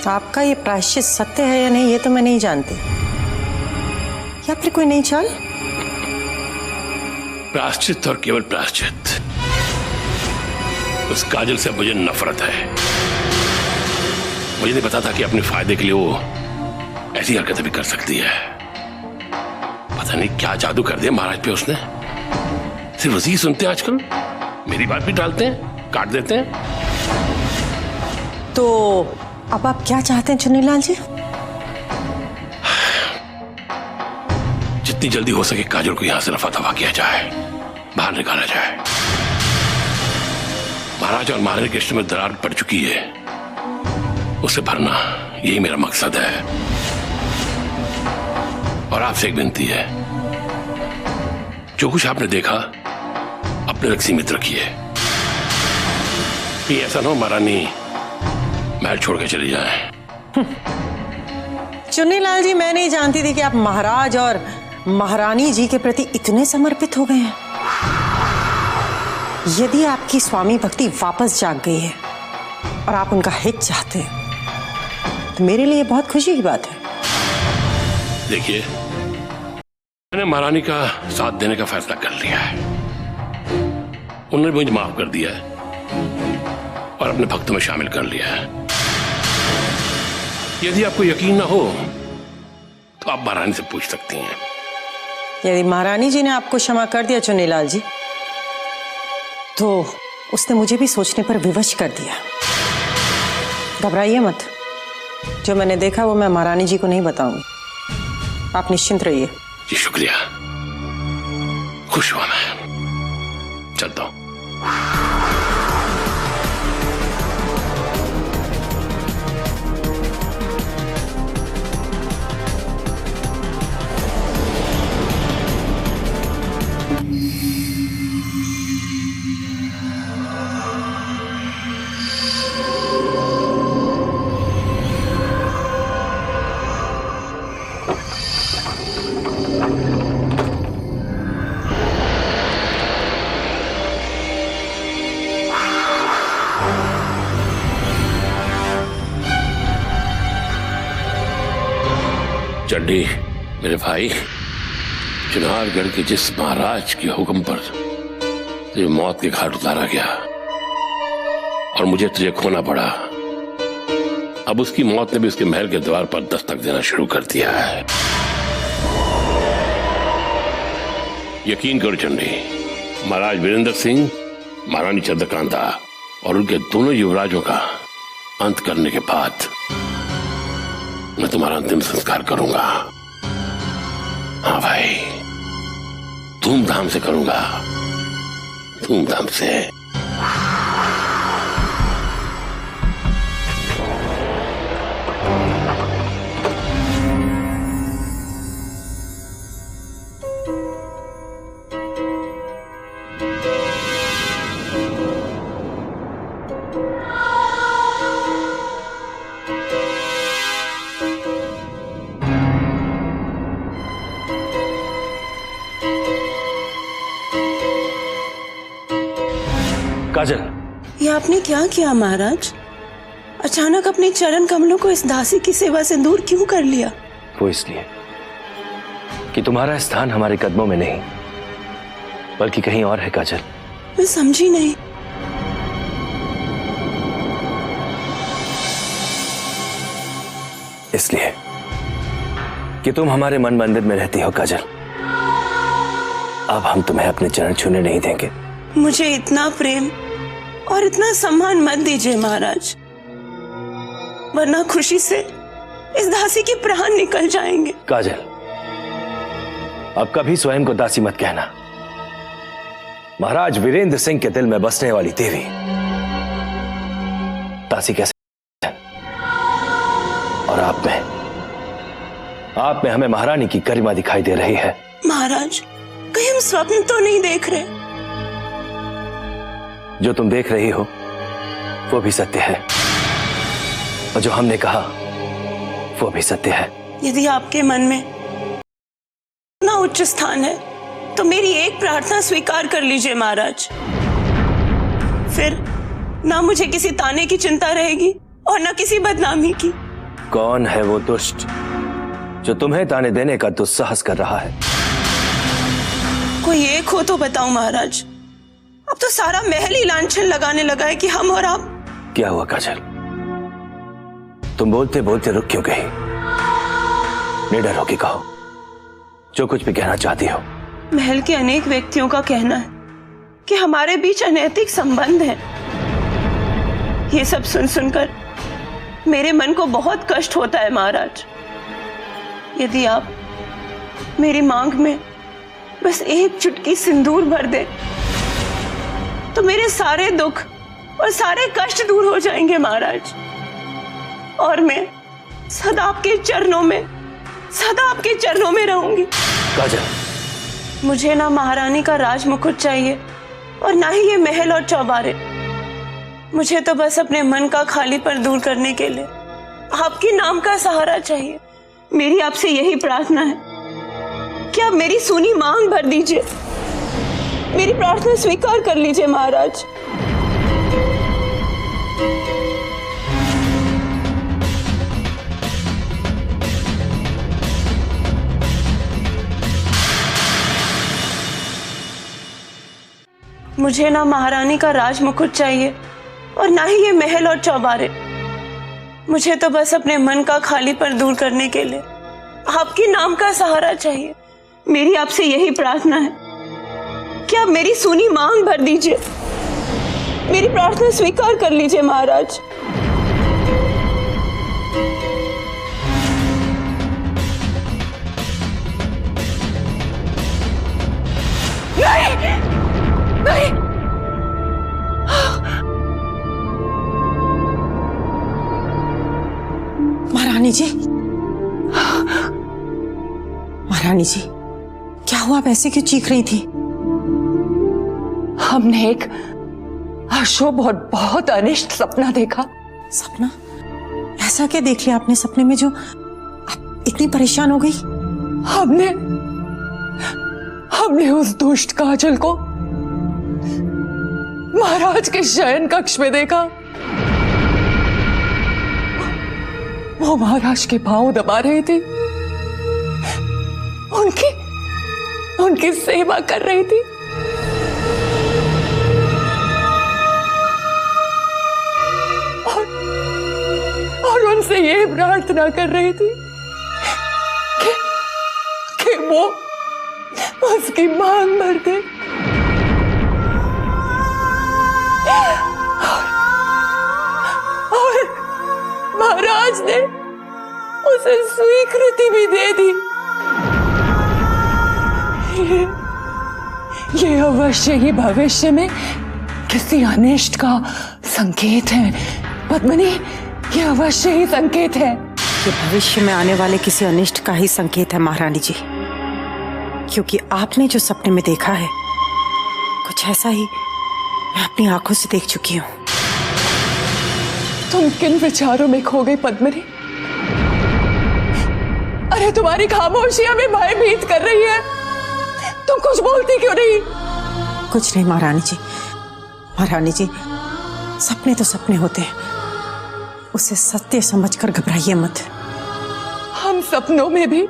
आपका ये प्रायश्चित सत्य है या नहीं ये तो मैं नहीं जानती, या फिर कोई नई चाल? प्रायश्चित और केवल प्रायश्चित। उस काजल से मुझे नफरत है। मुझे नहीं पता था कि अपने फायदे के लिए वो ऐसी हरकतें भी कर सकती है। पता नहीं क्या जादू कर दिया महाराज पे उसने। सिर्फ उसी ही सुनते हैं आजकल, मेरी बात भी टालते हैं, काट देते हैं। तो अब आप क्या चाहते हैं चुन्नीलाल जी? जितनी जल्दी हो सके काजल को यहां से रफा दफा किया जाए, बाहर निकाला जाए। महाराज और महारानी के रिश्ते में दरार पड़ चुकी है, उसे भरना यही मेरा मकसद है। और आपसे एक विनती है, जो कुछ आपने देखा अपने तक सीमित रखिए। कि ऐसा ना हो महारानी महल छोड़ के चली जाए। चुन्नीलाल जी, मैं नहीं जानती थी कि आप महाराज और महारानी जी के प्रति इतने समर्पित हो गए हैं। यदि आपकी स्वामी भक्ति वापस जाग गई है और आप उनका हित चाहते हैं तो मेरे लिए बहुत खुशी की बात है। देखिए, मैंने महारानी का साथ देने का फैसला कर लिया है। उन्होंने मुझे माफ कर दिया है और अपने भक्तों में शामिल कर लिया है। यदि आपको यकीन ना हो तो आप महारानी से पूछ सकती हैं। यदि महारानी जी ने आपको क्षमा कर दिया चुन्नीलाल जी, तो उसने मुझे भी सोचने पर विवश कर दिया। घबराइए मत, जो मैंने देखा वो मैं महारानी जी को नहीं बताऊंगी। आप निश्चिंत रहिए। जी शुक्रिया, खुश हुआ मैं। चलता हूं। चंडी मेरे भाई, चिनारगढ़ के जिस महाराज के हुक्म पर तुझे मौत के घाट उतारा गया और मुझे तुझे खोना पड़ा, अब उसकी मौत ने भी उसके महल के द्वार पर दस्तक देना शुरू कर दिया है। यकीन करो चंडी, महाराज वीरेंद्र सिंह, महारानी चंद्रकांता और उनके दोनों युवराजों का अंत करने के बाद मैं तुम्हारा अंतिम संस्कार करूंगा। हाँ भाई, धूमधाम से करूंगा, धूमधाम से। काजल, ये आपने क्या किया महाराज? अचानक अपने चरण कमलों को इस दासी की सेवा से दूर क्यों कर लिया? वो इसलिए कि तुम्हारा स्थान हमारे कदमों में नहीं बल्कि कहीं और है काजल। मैं समझी नहीं। इसलिए कि तुम हमारे मन मंदिर में रहती हो काजल। अब हम तुम्हें अपने चरण छूने नहीं देंगे। मुझे इतना प्रेम और इतना सम्मान मत दीजिए महाराज, वरना खुशी से इस दासी के प्राण निकल जाएंगे। काजल, अब कभी स्वयं को दासी मत कहना। महाराज वीरेंद्र सिंह के दिल में बसने वाली देवी दासी कैसे? और आप में हमें महारानी की गरिमा दिखाई दे रही है। महाराज, कहीं हम स्वप्न तो नहीं देख रहे? जो तुम देख रही हो वो भी सत्य है और जो हमने कहा वो भी सत्य है। यदि आपके मन में इतना उच्च स्थान है तो मेरी एक प्रार्थना स्वीकार कर लीजिए महाराज। फिर ना मुझे किसी ताने की चिंता रहेगी और ना किसी बदनामी की। कौन है वो दुष्ट जो तुम्हें ताने देने का दुस्साहस कर रहा है? कोई एक हो तो बताओ महाराज। अब तो सारा महल ही लांछन लगाने लगा है कि हम और आप। क्या हुआ काजल? तुम बोलते बोलते रुक क्यों गई? निडर होकर कहो जो कुछ भी कहना चाहती हो। महल के अनेक व्यक्तियों का कहना है कि हमारे बीच अनैतिक संबंध है। ये सब सुन सुनकर मेरे मन को बहुत कष्ट होता है महाराज। यदि आप मेरी मांग में बस एक चुटकी सिंदूर भर दे तो मेरे सारे दुख और सारे कष्ट दूर हो जाएंगे महाराज, और मैं सदा आपके चरणों में रहूंगी। काजल, मुझे ना महारानी का राजमुकुट चाहिए और ना ही ये महल और चौबारे। मुझे तो बस अपने मन का खालीपन दूर करने के लिए आपके नाम का सहारा चाहिए। मेरी आपसे यही प्रार्थना है कि आप मेरी सूनी मांग भर दीजिए, मेरी प्रार्थना स्वीकार कर लीजिए महाराज। मुझे ना महारानी का राजमुकुट चाहिए और ना ही ये महल और चौबारे। मुझे तो बस अपने मन का खालीपन दूर करने के लिए आपके नाम का सहारा चाहिए। मेरी आपसे यही प्रार्थना है कि आप मेरी सूनी मांग भर दीजिए, मेरी प्रार्थना स्वीकार कर लीजिए महाराज। नहीं। महारानी जी, महारानी जी, क्या हुआ? आप ऐसे क्यों चीख रही थी? हमने एक अशुभ और बहुत अनिष्ट सपना देखा। सपना? ऐसा क्या देख लिया आपने सपने में जो आप इतनी परेशान हो गई? हमने उस दुष्ट काजल को महाराज के शयन कक्ष में देखा। वो महाराज के पांव दबा रही थी उनकी सेवा कर रही थी। और उनसे ये प्रार्थना कर रही थी कि वो उसकी मांग भर दे। और महाराज ने उसे स्वीकृति भी दे दी। ये अवश्य ही भविष्य में किसी अनिष्ट का संकेत है पद्मिनी, ये अवश्य ही संकेत है। ये भविष्य में आने वाले किसी अनिष्ट का ही संकेत है महारानी जी, क्योंकि आपने जो सपने में देखा है कुछ ऐसा ही मैं अपनी आंखों से देख चुकी हूँ। तुम किन विचारों में खो गई पद्मिनी? अरे तुम्हारी खामोशी हमें भयभीत कर रही है। तुम कुछ बोलती क्यों नहीं? कुछ नहीं महारानी जी। महारानी जी, सपने तो सपने होते हैं, उसे सत्य समझकर घबराइए मत। हम सपनों में भी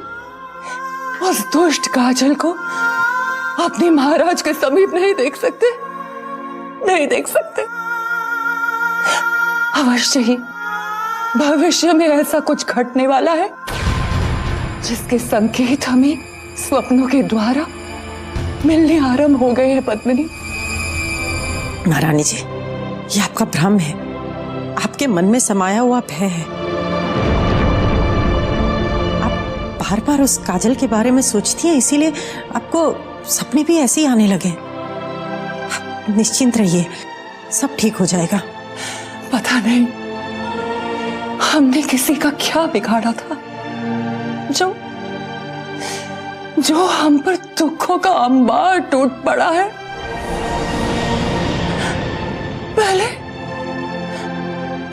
उस दुष्ट काजल को अपने महाराज के समीप नहीं देख सकते, नहीं देख सकते। अवश्य ही भविष्य में ऐसा कुछ घटने वाला है जिसके संकेत हमें स्वप्नों के द्वारा मिलने आरंभ हो गए हैं पद्मिनी। महारानी जी, ये आपका भ्रम है, आपके मन में समाया हुआ भय है। आप बार बार उस काजल के बारे में सोचती हैं, इसीलिए आपको सपने भी ऐसे ही आने लगे। आप निश्चिंत रहिए, सब ठीक हो जाएगा। पता नहीं हमने किसी का क्या बिगाड़ा था जो हम पर दुखों का अंबार टूट पड़ा है।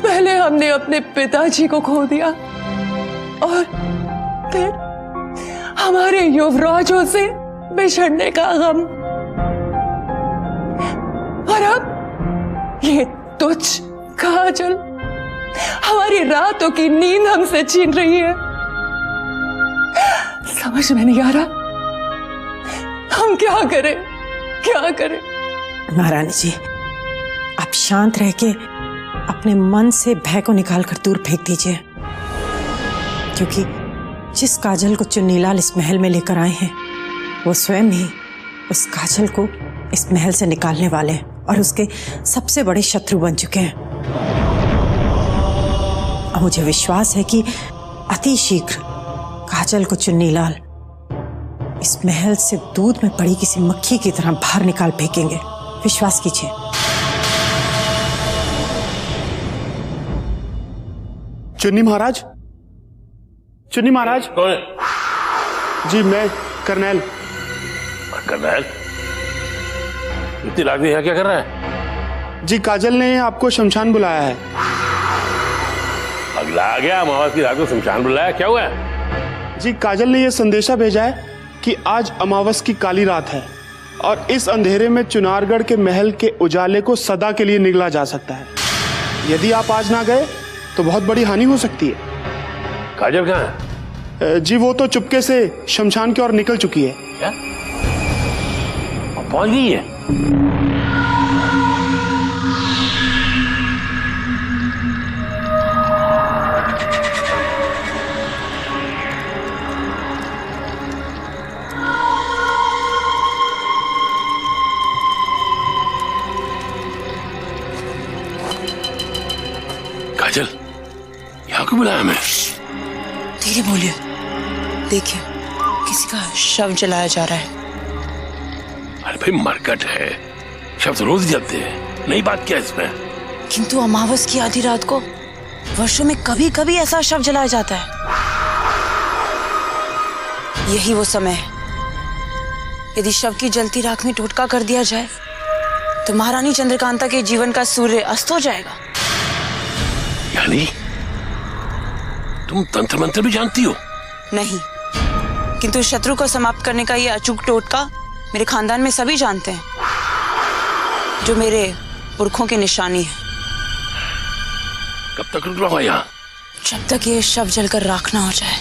पहले हमने अपने पिताजी को खो दिया और फिर हमारे युवराजों से बिछड़ने का गम, और अब ये तुच्छ काजल हमारी रातों की नींद हमसे छीन रही है। समझ में नहीं आ रहा हम क्या करें। महारानी जी, आप शांत रह के अपने मन से भय को निकालकर दूर फेंक दीजिए, क्योंकि जिस काजल को चुन्नीलाल इस महल में लेकर आए हैं वो स्वयं ही उस काजल को इस महल से निकालने वाले हैं और उसके सबसे बड़े शत्रु बन चुके हैं। और मुझे विश्वास है कि अति शीघ्र काजल को चुन्नीलाल इस महल से दूध में पड़ी किसी मक्खी की तरह बाहर निकाल फेंकेंगे। विश्वास कीजिए। चुन्नी महाराज, चुन्नी महाराज। कौन है? जी मैं कर्नैल। कर्नैल, इतनी रात में यहाँ क्या कर रहा है? जी काजल ने आपको शमशान बुलाया है। अगला आ गया, अमावस की रात को शमशान बुलाया, क्या हुआ है? जी काजल ने यह संदेशा भेजा है कि आज अमावस की काली रात है और इस अंधेरे में चुनारगढ़ के महल के उजाले को सदा के लिए निगला जा सकता है। यदि आप आज ना गए तो बहुत बड़ी हानि हो सकती है। काजल कहाँ है? जी वो तो चुपके से शमशान की ओर निकल चुकी है। क्या? पहुंच गई है? काजल, यहाँ क्यों बुलाया मैं? धीरे बोलिए, देखिए किसी का शव जलाया जा रहा है। अरे भाई मरकट है, शव तो रोज जलते हैं, नई बात क्या है इसमें? किंतु अमावस की आधी रात को वर्षों में कभी कभी ऐसा शव जलाया जाता है। यही वो समय है, यदि शव की जलती राख में टोटका कर दिया जाए तो महारानी चंद्रकांता के जीवन का सूर्य अस्त हो जाएगा। यानी तुम तंत्र मंत्र भी जानती हो? नहीं, किंतु शत्रु को समाप्त करने का ये अचूक टोटका मेरे खानदान में सभी जानते हैं, जो मेरे पुरखों की निशानी है। कब तक रुकना होगा यहाँ? जब तक ये शव जलकर राख ना हो जाए।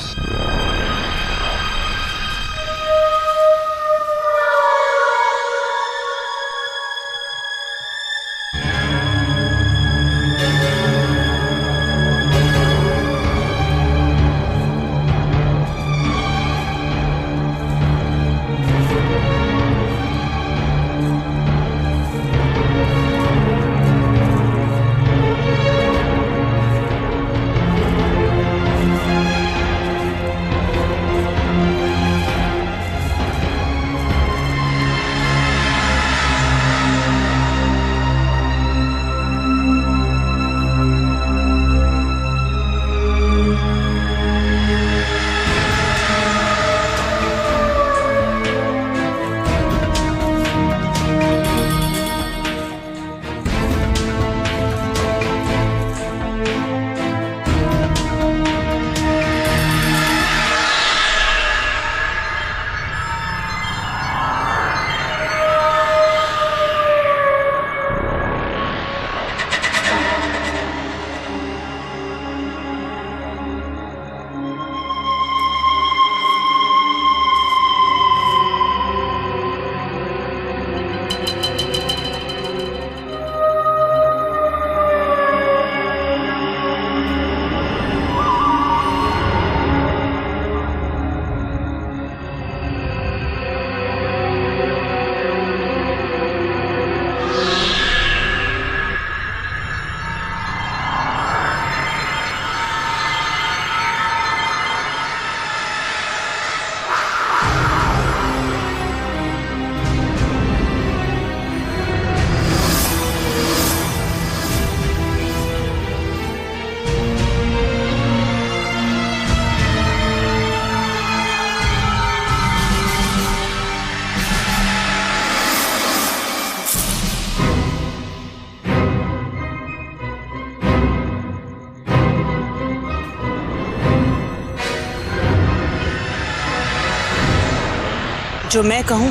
जो मैं कहूं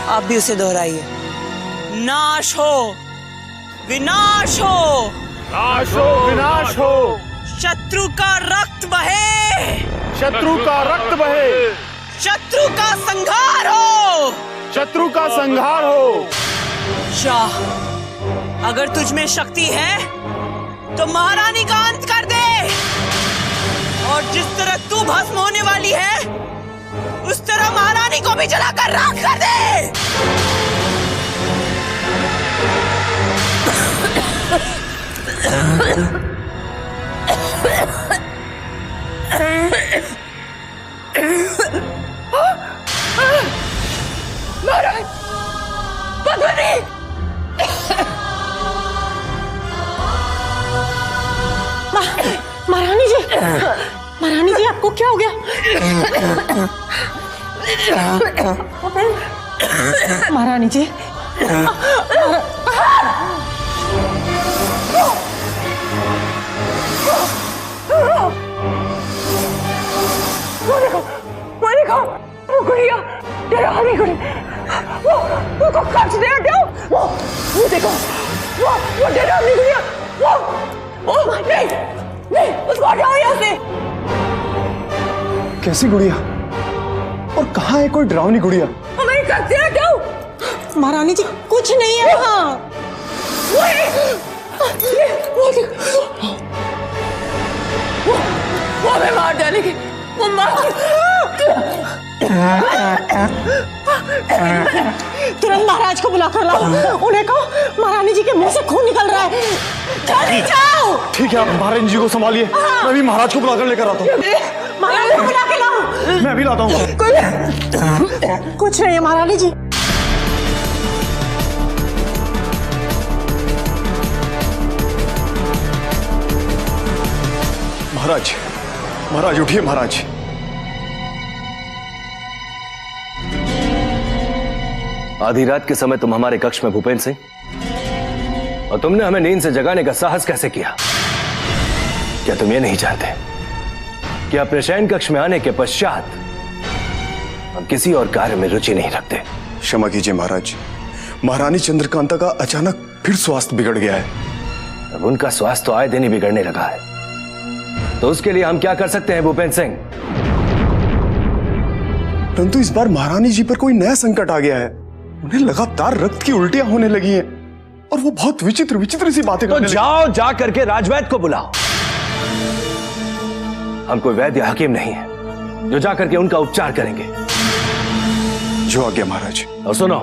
आप भी उसे दोहराइए। नाश हो, विनाश हो, नाश हो, विनाश हो, शत्रु का रक्त बहे, शत्रु का रक्त बहे, शत्रु का संहार हो, शत्रु का संहार हो। शाह, अगर तुझ में शक्ति है तो महारानी का अंत कर दे, और जिस तरह तू भस्म होने वाली है उस तरह महारानी को भी जलाकर राख कर दे। महाराज, पद्मिनी! महारानी जी, महारानी जी, आपको क्या हो गया? महारानी जी, वो देखो, वो गुड़िया, डरावनी गुड़िया, वो कच दे हटाओ, वो देखो, वो डरावनी गुड़िया, वो नहीं, उसको हटाओ यहाँ से। कैसी गुड़िया? और कहाँ है कोई डरावनी गुड़िया? हमारी कच से हटाओ। महारानी जी, कुछ नहीं है वहाँ। वो हमें मार डालेगी, वो तुरंत महाराज को बुला कर लाओ। उन्हें कहो महारानी जी के मुंह से खून निकल रहा है। जल्दी जाओ। ठीक है, आप महारानी जी को संभालिए, मैं भी महाराज को बुलाकर लेकर आता हूँ। महाराज को बुला के लाओ। मैं भी लाता हूँ। कुछ नहीं है महारानी जी। महाराज, महाराज उठिए महाराज। आधी रात के समय तुम हमारे कक्ष में भूपेंद्र सिंह, और तुमने हमें नींद से जगाने का साहस कैसे किया? क्या तुम ये नहीं जानते कि अपने शयन कक्ष में आने के पश्चात हम किसी और कार्य में रुचि नहीं रखते? क्षमा कीजिए महाराज, महारानी चंद्रकांता का अचानक फिर स्वास्थ्य बिगड़ गया है। अब उनका स्वास्थ्य तो आए दिन ही बिगड़ने लगा है, तो उसके लिए हम क्या कर सकते हैं भूपेंद्र सिंह? परंतु इस बार महारानी जी पर कोई नया संकट आ गया है। उन्हें लगातार रक्त की उल्टियां होने लगी हैं और वो बहुत विचित्र विचित्र सी बातें करने लगी। जाओ, जा करके राजवैद्य को बुलाओ। हम कोई वैद्य हकीम नहीं है जो जा करके उनका उपचार करेंगे। जो आज्ञा महाराज। और सुनो,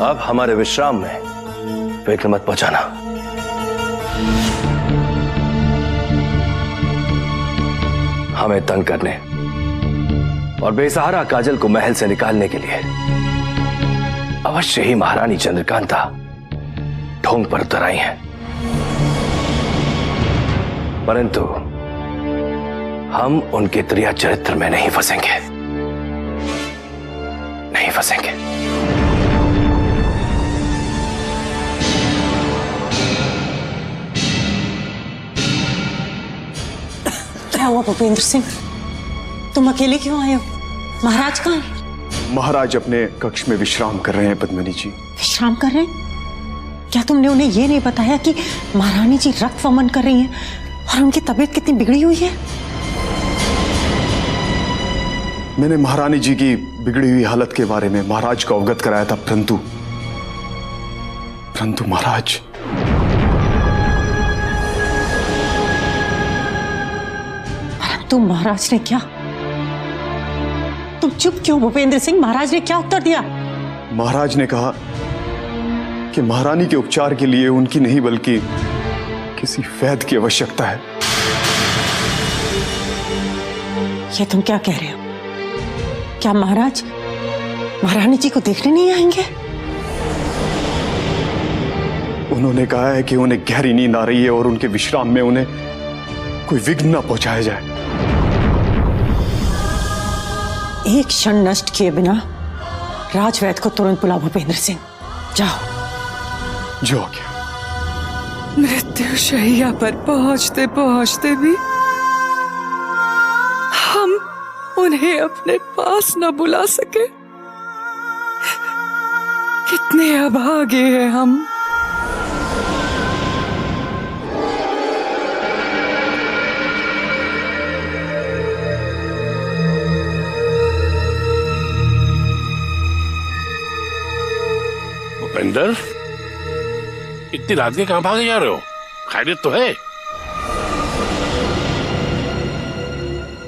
अब हमारे विश्राम में फिक्र मत पहुंचाना। हमें तंग करने और बेसहारा काजल को महल से निकालने के लिए अवश्य ही महारानी चंद्रकांता ढोंग पर उतर आई हैं, परंतु हम उनके त्रिया चरित्र में नहीं फंसेंगे, नहीं फंसेंगे। क्या हुआ भूपेंद्र सिंह? तुम अकेले क्यों आए हो? महाराज कहाँ हैं? महाराज अपने कक्ष में विश्राम कर रहे हैं पद्मिनी जी। विश्राम कर रहे हैं? क्या तुमने उन्हें ये नहीं बताया कि महारानी जी रक्त वमन कर रही हैं और उनकी तबीयत कितनी बिगड़ी हुई है? मैंने महारानी जी की बिगड़ी हुई हालत के बारे में महाराज को अवगत कराया था, परंतु महाराज, परंतु महाराज ने क्या? तुम चुप क्यों भूपेंद्र सिंह? महाराज ने क्या उत्तर दिया? महाराज ने कहा कि महारानी के उपचार के लिए उनकी नहीं बल्कि किसी वैद्य की आवश्यकता है। ये तुम क्या कह रहे हो? क्या महाराज महारानी जी को देखने नहीं आएंगे? उन्होंने कहा है कि उन्हें गहरी नींद आ रही है और उनके विश्राम में उन्हें कोई विघ्न न पहुंचाया जाए। एक क्षण नष्ट किए बिना राजवैद्य को तुरंत बुला भूपेंद्र सिंह। जाओ। जो क्या? मृत्यु शैया पर पहुंचते पहुंचते भी हम उन्हें अपने पास न बुला सके। कितने अभागे हैं हम। भूपेंद्र, इतनी रात के कहां भागे जा रहे हो? खैरियत तो है?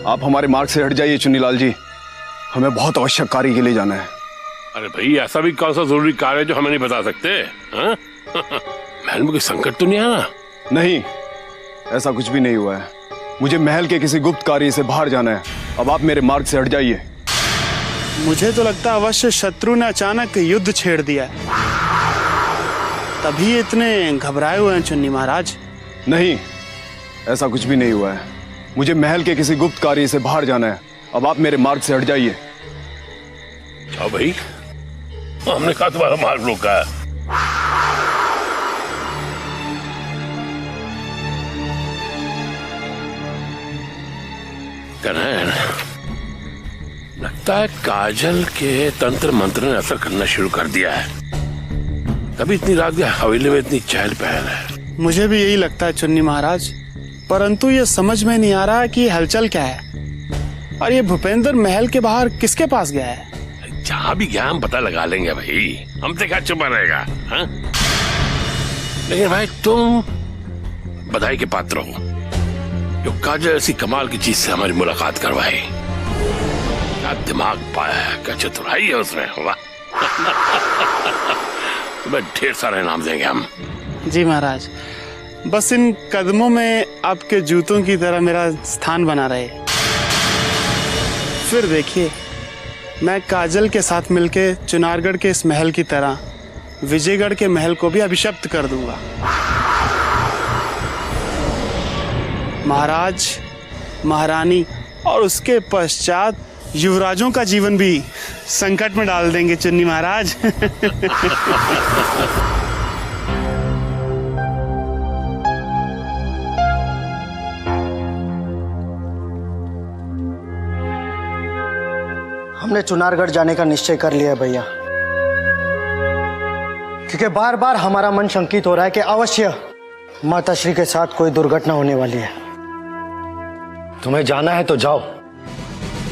आप हमारे मार्ग से हट जाइए चुन्नीलाल जी, हमें बहुत आवश्यक कार्य के लिए जाना है। अरे भाई, ऐसा भी कौन सा जरूरी कार्य है जो हमें नहीं बता सकते? हाँ? महल में कोई संकट तो नहीं आना? नहीं, ऐसा कुछ भी नहीं हुआ है। मुझे महल के किसी गुप्त कार्य से बाहर जाना है। अब आप मेरे मार्ग से हट जाइए। मुझे तो लगता है अवश्य शत्रु ने अचानक युद्ध छेड़ दिया है, तभी इतने घबराए हुए हैं चुन्नी महाराज। नहीं, ऐसा कुछ भी नहीं हुआ है। मुझे महल के किसी गुप्त कार्य से बाहर जाना है। अब आप मेरे मार्ग से हट जाइए। जाओ भाई, हमने कहा तुम्हारा मार्ग रोका है। कन्हैया, लगता है काजल के तंत्र मंत्र ने असर करना शुरू कर दिया है, तभी इतनी रात के हवेली में इतनी चहल पहल है। मुझे भी यही लगता है चुन्नी महाराज, परंतु ये समझ में नहीं आ रहा कि हलचल क्या है और ये भूपेंद्र महल के बाहर किसके पास गया है। जहां भी गया हम पता लगा लेंगे भाई, हमसे क्या छुपा रहेगा? हाँ? लेकिन भाई, तुम बधाई के पात्र हो जो काजल ऐसी कमाल की चीज से हमारी मुलाकात करवाई। क्या दिमाग पाया है, क्या चतुराई है उसमें। वाह! तुम्हें ढेर सारा इनाम देंगे हम। जी महाराज, बस इन कदमों में आपके जूतों की तरह मेरा स्थान बना रहे। फिर देखिए, मैं काजल के साथ मिलके चुनारगढ़ के इस महल की तरह विजयगढ़ के महल को भी अभिशप्त कर दूंगा। महाराज, महारानी और उसके पश्चात युवराजों का जीवन भी संकट में डाल देंगे चुन्नी महाराज। हमने चुनारगढ़ जाने का निश्चय कर लिया है भैया, क्योंकि बार बार हमारा मन शंकित हो रहा है कि अवश्य माताश्री के साथ कोई दुर्घटना होने वाली है। तुम्हें जाना है तो जाओ,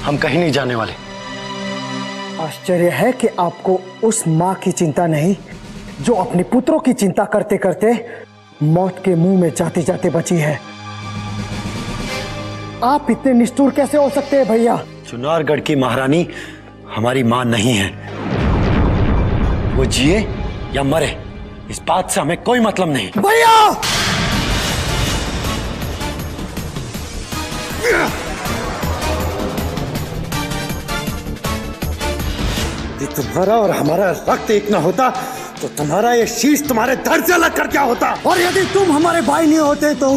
हम कहीं नहीं जाने वाले। आश्चर्य है कि आपको उस माँ की चिंता नहीं जो अपने पुत्रों की चिंता करते करते मौत के मुंह में जाते जाते बची है। आप इतने निष्ठुर कैसे हो सकते हैं भैया? चुनारगढ़ की महारानी हमारी मां नहीं है। वो जिए या मरे, इस बात से हमें कोई मतलब नहीं। भैया! यदि तुम्हारा और हमारा रक्त एक ना होता तो तुम्हारा ये शीश तुम्हारे धड़ से अलग कर क्या होता। और यदि तुम हमारे भाई नहीं होते तो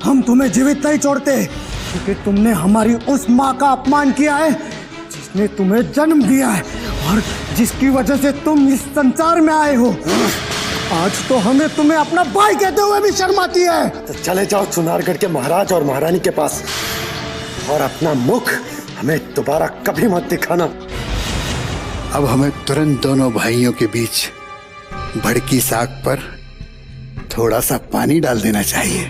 हम तुम्हें जीवित नहीं छोड़ते, क्योंकि तुमने हमारी उस माँ का अपमान किया है जिसने तुम्हें जन्म दिया है और जिसकी वजह से तुम इस संसार में आए हो। आज तो हमें तुम्हें अपना भाई कहते हुए भी शर्म आती है। तो चले जाओ चुनारगढ़ के महाराज और महारानी के पास और अपना मुख हमें दोबारा कभी मत दिखाना। अब हमें तुरंत दोनों भाइयों के बीच भड़की साग पर थोड़ा सा पानी डाल देना चाहिए।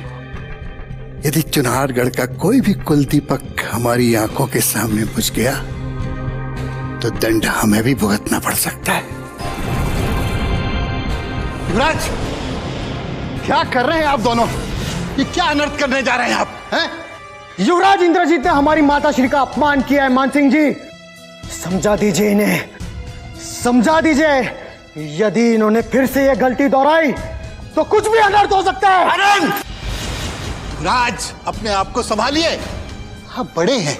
यदि चुनारगढ़ का कोई भी कुल दीपक हमारी आंखों के सामने बुझ गया तो दंड हमें भी भुगतना पड़ सकता है। युवराज, क्या कर रहे हैं आप दोनों? ये क्या अनर्थ करने जा रहे हैं आप? हैं? युवराज इंद्रजीत ने हमारी माताश्री का अपमान किया है मानसिंह जी। समझा दीजिए इन्हें, समझा दीजिए। यदि इन्होंने फिर से ये गलती दोहराई तो कुछ भी अनर्थ हो सकता है। आनंद! राज, अपने आप को संभालिए। आप बड़े हैं,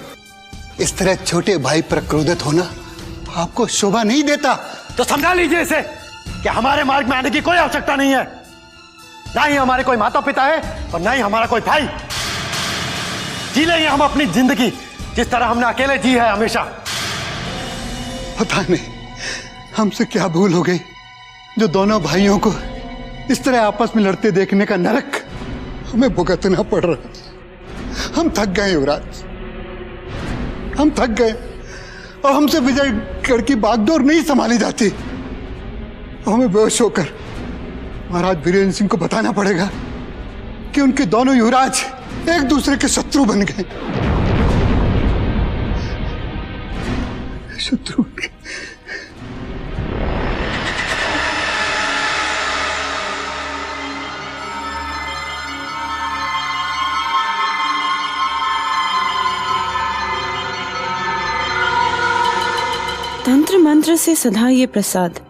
इस तरह छोटे भाई पर क्रोधित होना आपको शोभा नहीं देता। तो समझा लीजिए इसे कि हमारे मार्ग में आने की कोई आवश्यकता नहीं है। ना ही हमारे कोई माता पिता है और ना ही हमारा कोई भाई। जी लेंगे हम अपनी जिंदगी जिस तरह हमने अकेले जी है हमेशा। पता नहीं हमसे क्या भूल हो गई जो दोनों भाइयों को इस तरह आपस में लड़ते देखने का नरक हमें भुगतना पड़ रहा। हम थक गए युवराज, हम थक गए और हमसे विजयगढ़ की बागडोर नहीं संभाली जाती। हमें बेहोश होकर महाराज वीरेंद्र सिंह को बताना पड़ेगा कि उनके दोनों युवराज एक दूसरे के शत्रु बन गए। शत्रु बन गए। तंत्र मंत्र से सधा ये प्रसाद,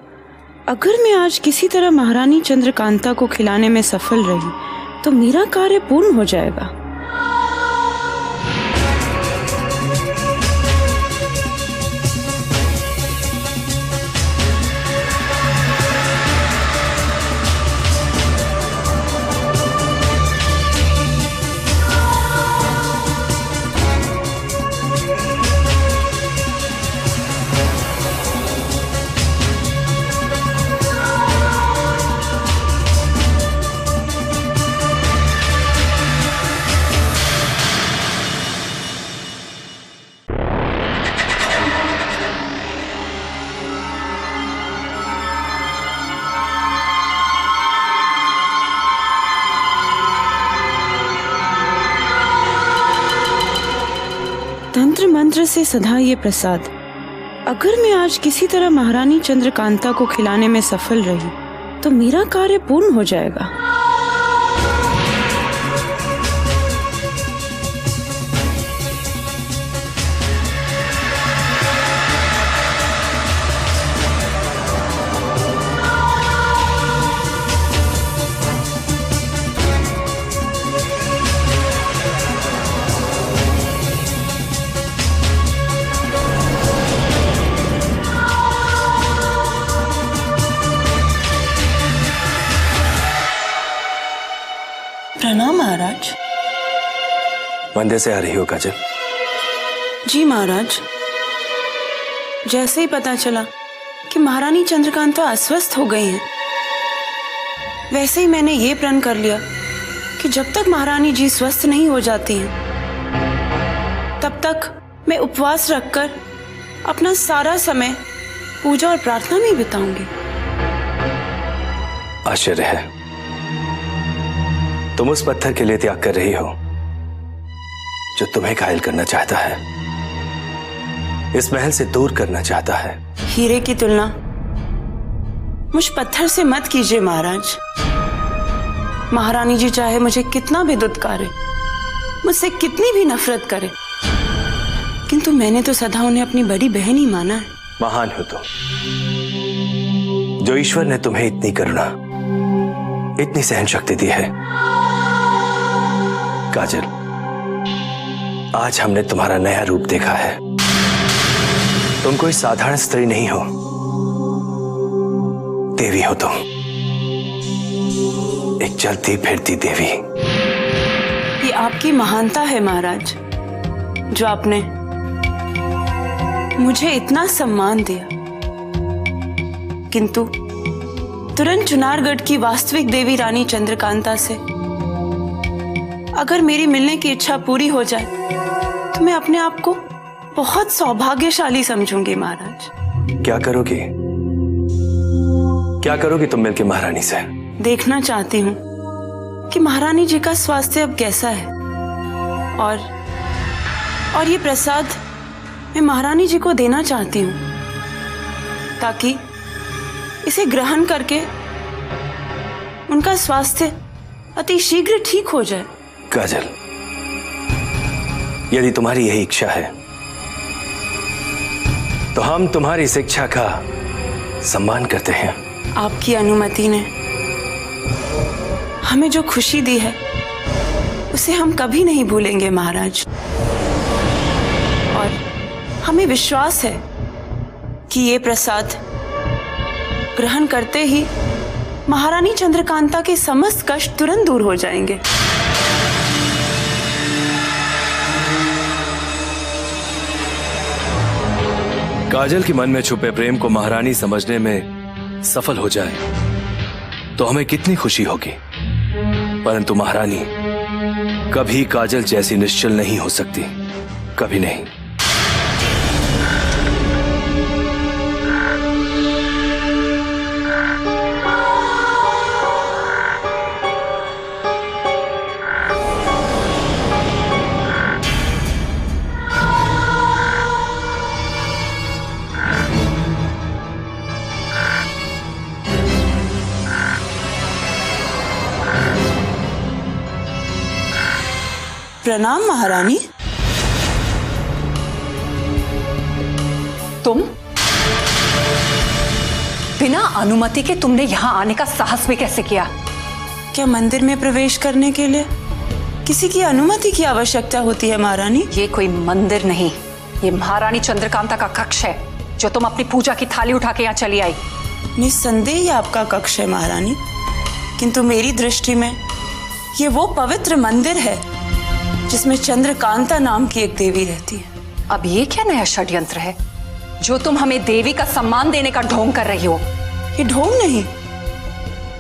अगर मैं आज किसी तरह महारानी चंद्रकांता को खिलाने में सफल रही तो मेरा कार्य पूर्ण हो जाएगा। तंत्र मंत्र से सधा ये प्रसाद, अगर मैं आज किसी तरह महारानी चंद्रकांता को खिलाने में सफल रही तो मेरा कार्य पूर्ण हो जाएगा। प्रणाम महाराज। मंदिर से आ रही हो काजल? जी महाराज, जैसे ही पता चला कि महारानी चंद्रकांता अस्वस्थ हो गई हैं, वैसे ही मैंने ये प्रण कर लिया कि जब तक महारानी जी स्वस्थ नहीं हो जाती हैं तब तक मैं उपवास रखकर अपना सारा समय पूजा और प्रार्थना में बिताऊंगी। आश्चर्य है, तुम उस पत्थर के लिए त्याग कर रही हो जो तुम्हें घायल करना चाहता है, इस महल से दूर करना चाहता है। हीरे की तुलना मुझ पत्थर से मत कीजिए महाराज। महारानी जी चाहे मुझे कितना भी दुत्कारे, मुझसे कितनी भी नफरत करे, किंतु मैंने तो सदा उन्हें अपनी बड़ी बहन ही माना है। महान हो तुम, जो ईश्वर ने तुम्हें इतनी करुणा, इतनी सहन शक्ति दी है। काजल, आज हमने तुम्हारा नया रूप देखा है। तुम कोई साधारण स्त्री नहीं हो, देवी हो तुम, एक चलती फिरती देवी। ये आपकी महानता है महाराज, जो आपने मुझे इतना सम्मान दिया, किंतु तुरंत चुनारगढ़ की वास्तविक देवी रानी चंद्रकांता से अगर मेरी मिलने की इच्छा पूरी हो जाए तो मैं अपने आप को बहुत सौभाग्यशाली समझूंगी महाराज। क्या करोगी? क्या करोगी तुम मिलकर महारानी से? देखना चाहती हूँ कि महारानी जी का स्वास्थ्य अब कैसा है, और ये प्रसाद मैं महारानी जी को देना चाहती हूँ ताकि इसे ग्रहण करके उनका स्वास्थ्य अति शीघ्र ठीक हो जाए। काजल, यदि तुम्हारी यही इच्छा है तो हम तुम्हारी इस इच्छा का सम्मान करते हैं। आपकी अनुमति ने हमें जो खुशी दी है उसे हम कभी नहीं भूलेंगे महाराज, और हमें विश्वास है कि ये प्रसाद ग्रहण करते ही महारानी चंद्रकांता के समस्त कष्ट तुरंत दूर हो जाएंगे। काजल के मन में छुपे प्रेम को महारानी समझने में सफल हो जाए तो हमें कितनी खुशी होगी, परंतु महारानी कभी काजल जैसी निश्चल नहीं हो सकती, कभी नहीं। प्रणाम महारानी। तुम बिना अनुमति के तुमने यहां आने का साहस भी कैसे किया? क्या मंदिर में प्रवेश करने के लिए किसी की अनुमति की आवश्यकता होती है महारानी? ये कोई मंदिर नहीं, ये महारानी चंद्रकांता का कक्ष है जो तुम अपनी पूजा की थाली उठा के यहाँ चली आई। निस्संदेह ये आपका कक्ष है महारानी, किंतु मेरी दृष्टि में ये वो पवित्र मंदिर है जिसमें चंद्रकांता नाम की एक देवी रहती है। अब ये क्या नया षड्यंत्र है जो तुम हमें देवी का सम्मान देने का ढोंग कर रही हो? ये ढोंग नहीं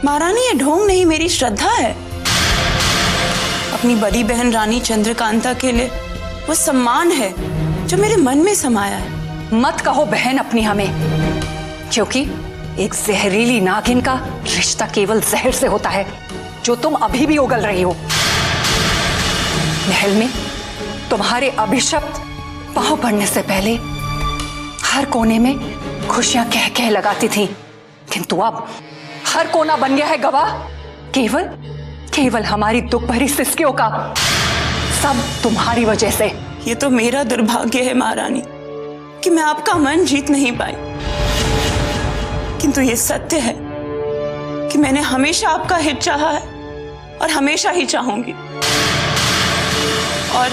महारानी, ये ढोंग नहीं, मेरी श्रद्धा है। अपनी बड़ी बहन रानी चंद्रकांता के लिए वो सम्मान है जो मेरे मन में समाया है। मत कहो बहन अपनी हमें, क्योंकि एक जहरीली नागिन का रिश्ता केवल जहर से होता है जो तुम अभी भी उगल रही हो। महल में तुम्हारे अभिशप्त पांव पड़ने से पहले हर कोने में खुशियां कह कह लगाती थी, किंतु अब हर कोना बन गया है गवाह केवल हमारी दुख भरी सिसकियों का। सब तुम्हारी वजह से। ये तो मेरा दुर्भाग्य है महारानी कि मैं आपका मन जीत नहीं पाई, किंतु ये सत्य है कि मैंने हमेशा आपका हित चाहा है और हमेशा ही चाहूंगी। और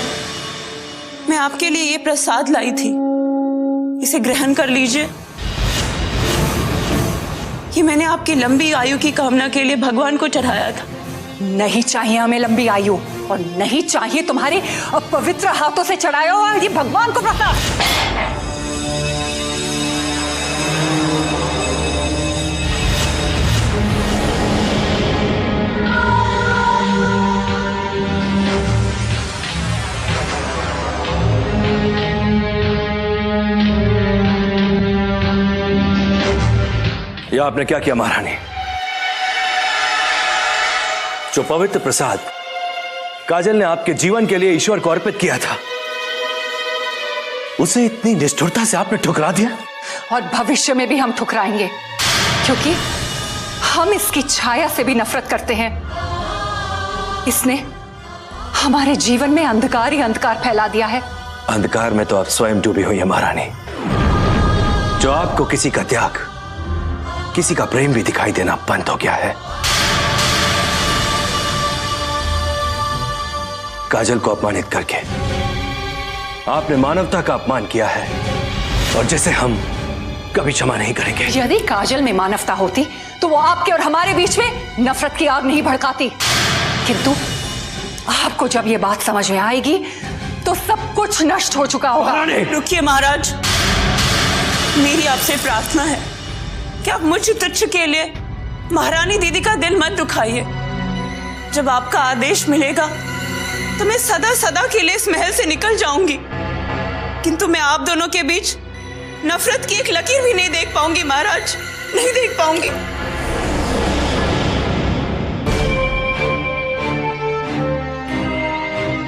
मैं आपके लिए ये प्रसाद लाई थी, इसे ग्रहण कर लीजिए। ये मैंने आपकी लंबी आयु की कामना के लिए भगवान को चढ़ाया था। नहीं चाहिए हमें लंबी आयु, और नहीं चाहिए तुम्हारे अपवित्र हाथों से चढ़ाया हुआ ये भगवान को प्रसाद। यह आपने क्या किया महारानी? जो पवित्र प्रसाद काजल ने आपके जीवन के लिए ईश्वर को अर्पित किया था, उसे इतनी निष्ठुरता से आपने ठुकरा दिया। और भविष्य में भी हम ठुकराएंगे, क्योंकि हम इसकी छाया से भी नफरत करते हैं। इसने हमारे जीवन में अंधकार ही अंधकार फैला दिया है। अंधकार में तो आप स्वयं डूबी हुई है महारानी। जो आपको किसी का त्याग, किसी का प्रेम भी दिखाई देना बंद हो गया है। काजल को अपमानित करके आपने मानवता का अपमान किया है, और जिसे हम कभी क्षमा नहीं करेंगे। यदि काजल में मानवता होती तो वो आपके और हमारे बीच में नफरत की आग नहीं भड़काती, किंतु आपको जब ये बात समझ में आएगी तो सब कुछ नष्ट हो चुका होगा। रुकिए महाराज, मेरी आपसे प्रार्थना है कि आप मुझ तुच्छ के लिए महारानी दीदी का दिल मत दुखाइए। जब आपका आदेश मिलेगा तो मैं सदा सदा के लिए इस महल से निकल जाऊंगी, किंतु मैं आप दोनों के बीच नफरत की एक लकीर भी नहीं देख पाऊंगी महाराज, नहीं देख पाऊंगी।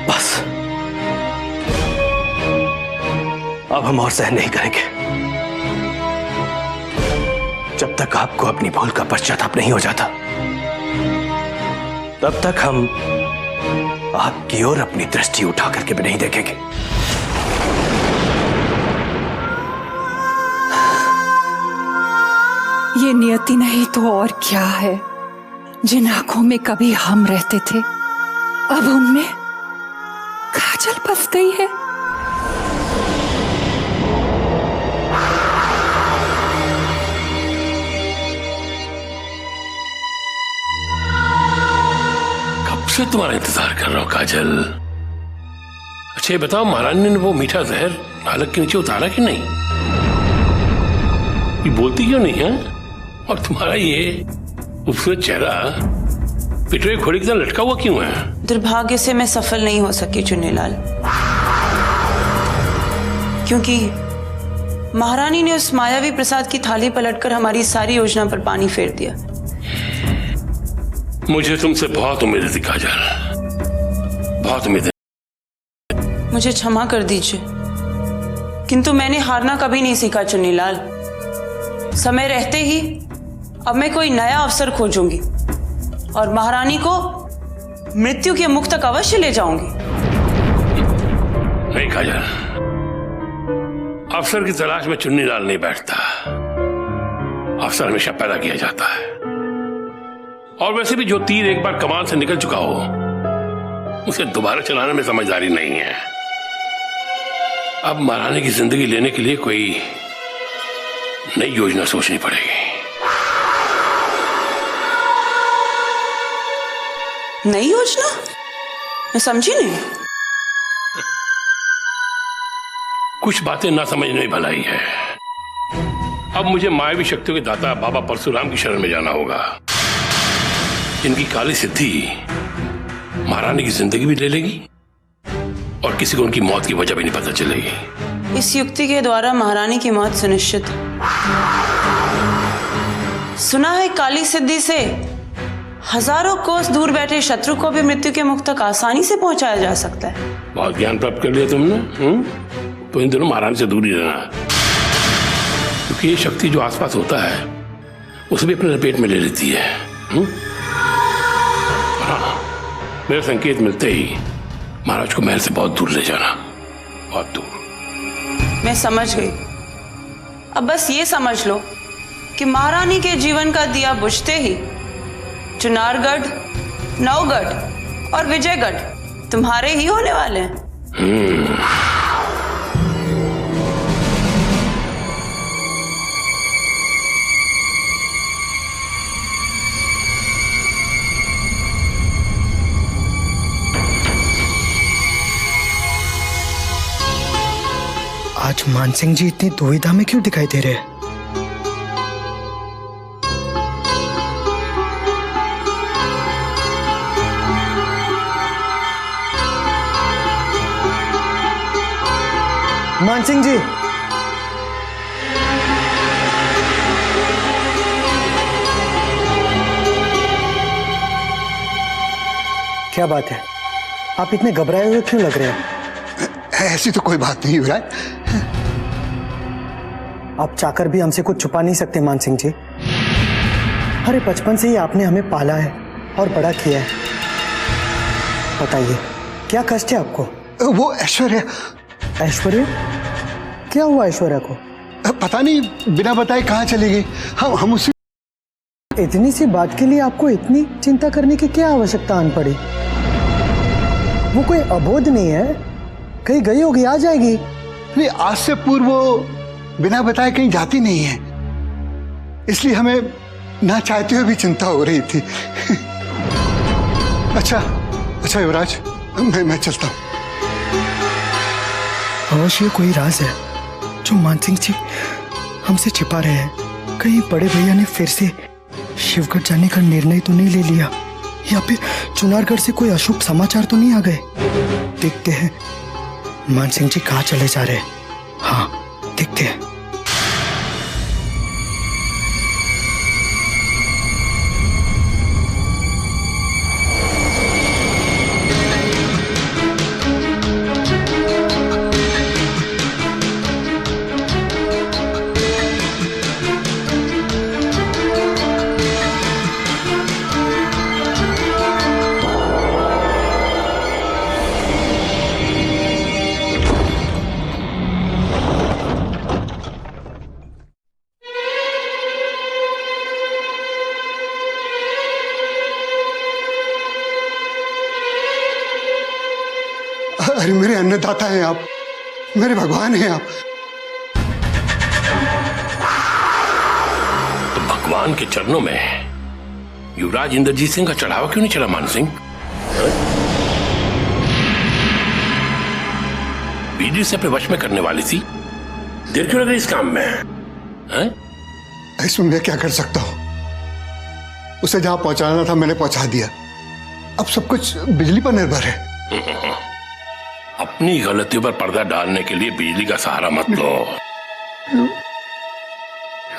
बस अब हम और सहन नहीं करेंगे। जब तक आपको अपनी भूल का पश्चाताप नहीं हो जाता, तब तक हम आपकी ओर अपनी दृष्टि उठा करके भी नहीं देखेंगे। ये नियति नहीं तो और क्या है। जिन आंखों में कभी हम रहते थे, अब उनमें काजल बस गई है। से तुम्हारा इंतजार कर रहा हूं काजल। अच्छा ये बताओ, महारानी ने वो मीठा जहर नालक के नीचे उतारा कि नहीं? ये बोलती क्यों नहीं है? और तुम्हारा ये खूबसूरत चेहरा पिटरे घोड़े की तरह लटका हुआ क्यों है? दुर्भाग्य से मैं सफल नहीं हो सकी चुन्नीलाल, क्योंकि महारानी ने उस मायावी प्रसाद की थाली पलटकर हमारी सारी योजना पर पानी फेर दिया। मुझे तुमसे बहुत उम्मीद थी काजल, बहुत उम्मीद। मुझे क्षमा कर दीजिए, किंतु मैंने हारना कभी नहीं सीखा चुन्नीलाल। समय रहते ही अब मैं कोई नया अवसर खोजूंगी और महारानी को मृत्यु के मुख तक अवश्य ले जाऊंगी। नहीं काजल, अफसर की तलाश में चुन्नी लाल नहीं बैठता। अफसर हमेशा पैदा किया जाता है। और वैसे भी जो तीर एक बार कमान से निकल चुका हो उसे दोबारा चलाने में समझदारी नहीं है। अब महारानी की जिंदगी लेने के लिए कोई नई योजना सोचनी पड़ेगी। नई योजना? मैं समझी नहीं। कुछ बातें ना समझने में भलाई है। अब मुझे मायावी शक्तियों के दाता बाबा परशुराम की शरण में जाना होगा। इनकी काली सिद्धि महारानी की जिंदगी भी ले लेगी और किसी को उनकी मौत की वजह भी नहीं पता चलेगी। इस युक्ति के द्वारा महारानी की मौत सुनिश्चित। सुना है काली सिद्धि से हजारों कोस दूर बैठे शत्रु को भी मृत्यु के मुख तक आसानी से पहुंचाया जा सकता है। बहुत ज्ञान प्राप्त कर लिया तुमने। तो इन दोनों महारानी से दूर ही रहना, क्योंकि ये शक्ति जो आसपास होता है उसे भी अपने लपेट में ले लेती है। हाँ, मेरे संकेत मिलते ही महाराज को महल से बहुत दूर ले जाना, बहुत दूर। मैं समझ गई। अब बस ये समझ लो कि महारानी के जीवन का दिया बुझते ही चुनारगढ़, नवगढ़ और विजयगढ़ तुम्हारे ही होने वाले हैं। आज मानसिंह जी इतनी दुविधा में क्यों दिखाई दे रहे हैं? मानसिंह जी, क्या बात है? आप इतने घबराए हुए क्यों लग रहे हैं? ऐसी तो कोई बात नहीं युवराज। आप चाहकर भी हमसे कुछ छुपा नहीं सकते मानसिंह जी। अरे बचपन से ही आपने हमें पाला है और बड़ा किया है। बताइए क्या कष्ट है आपको? वो ऐश्वर्या। ऐश्वर्या? क्या हुआ ऐश्वर्या को? पता नहीं, बिना बताए कहाँ चली गई। हम उसे। इतनी सी बात के लिए आपको इतनी चिंता करने की क्या आवश्यकता आन पड़ी? वो कोई अबोध नहीं है, कहीं गई होगी, आ जाएगी। नहीं, आज से पूर्व वो बिना बताए कहीं जाती नहीं है, इसलिए हमें ना चाहते हुए भी चिंता हो रही थी। अच्छा युवराज, मैं चलता हूँ। अवश्य कोई राज है जो मानसिंह जी हमसे छिपा रहे हैं। कहीं बड़े भैया ने फिर से शिवगढ़ जाने का निर्णय तो नहीं ले लिया, या फिर चुनारगढ़ से कोई अशुभ समाचार तो नहीं आ गए? देखते हैं मानसिंह जी कहाँ चले जा रहे हैं। हाँ, देखते हैं। अरे मेरे अन्नदाता हैं आप, मेरे भगवान हैं आप। तो भगवान के चरणों में युवराज इंद्रजीत सिंह का चढ़ावा क्यों नहीं चला मानसिंह? बीडी से अपने वश में करने वाली थी, देर क्यों लग रही इस काम में? इसमें मैं क्या कर सकता हूं? उसे जहां पहुंचाना था मैंने पहुंचा दिया। अब सब कुछ बिजली पर निर्भर है। अपनी गलतियों पर पर्दा डालने के लिए बिजली का सहारा मत लो।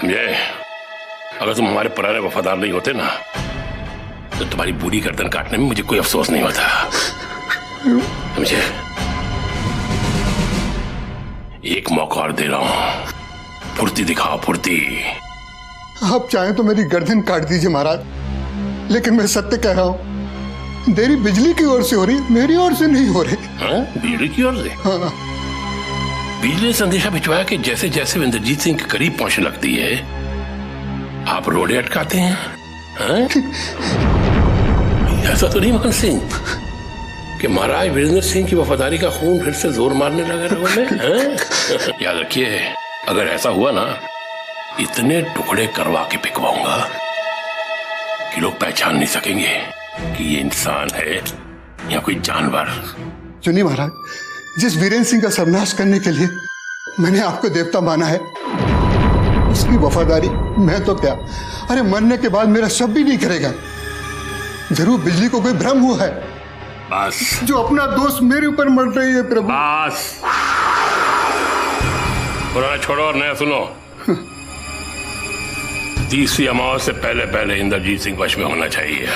समझे? अगर तुम हमारे पुराने वफादार नहीं होते ना, तो तुम्हारी बूढ़ी गर्दन काटने में मुझे कोई अफसोस नहीं होता। समझे? एक मौका और दे रहा हूं, फुर्ती दिखाओ, फुर्ती। आप चाहें तो मेरी गर्दन काट दीजिए महाराज, लेकिन मैं सत्य कह रहा हूं, देरी बिजली की ओर से हो रही, मेरी ओर से नहीं हो रही। हाँ? बिजली की ओर से? हाँ। बिजली ने संदेशा भिजवाया कि जैसे जैसे इंद्रजीत सिंह के करीब पहुंचने लगती है आप रोड़े अटकाते हैं। हाँ? ऐसा तो नहीं मकन सिंह कि महाराज वीरेंद्र सिंह की वफादारी का खून फिर से जोर मारने लगा रगों में? हाँ? याद रखिए, अगर ऐसा हुआ ना, इतने टुकड़े करवा के पिकवाऊंगा कि लोग पहचान नहीं सकेंगे कि ये इंसान है या कोई जानवर। सुनिए महाराज, जिस वीरेंद्र सिंह का सर्वनाश करने के लिए मैंने आपको देवता माना है, उसकी वफादारी मैं तो क्या, अरे मरने के बाद मेरा शव भी नहीं करेगा। जरूर बिजली को कोई भ्रम हुआ है, बस जो अपना दोस्त मेरे ऊपर मर रही है प्रभु। बस पुराना छोड़ो और नया सुनो। 30वीं अमावस से पहले पहले इंद्रजीत सिंह वश में होना चाहिए,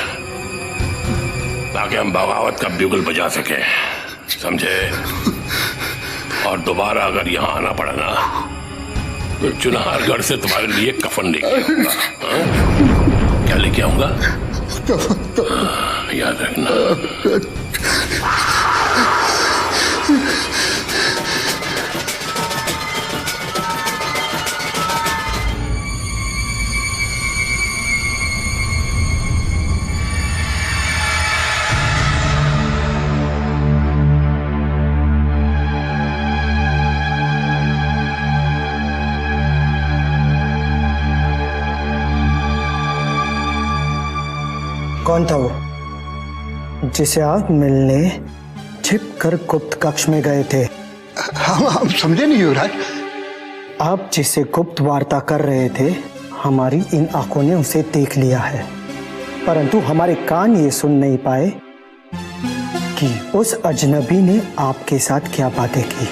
ताकि हम बगावत का ब्यूगल बजा सके, समझे? और दोबारा अगर यहाँ आना पड़ा ना, तो चुनारगढ़ से तुम्हारे लिए कफन लेके आऊंगा। हाँ? क्या लेके आऊंगा? याद रखना। कौन था वो जिसे आप मिलने छिपकर गुप्त कक्ष में गए थे? हम समझे नहीं युवराज। आप जिसे गुप्त वार्ता कर रहे थे, हमारी इन आंखों ने उसे देख लिया है, परंतु हमारे कान ये सुन नहीं पाए कि उस अजनबी ने आपके साथ क्या बातें की।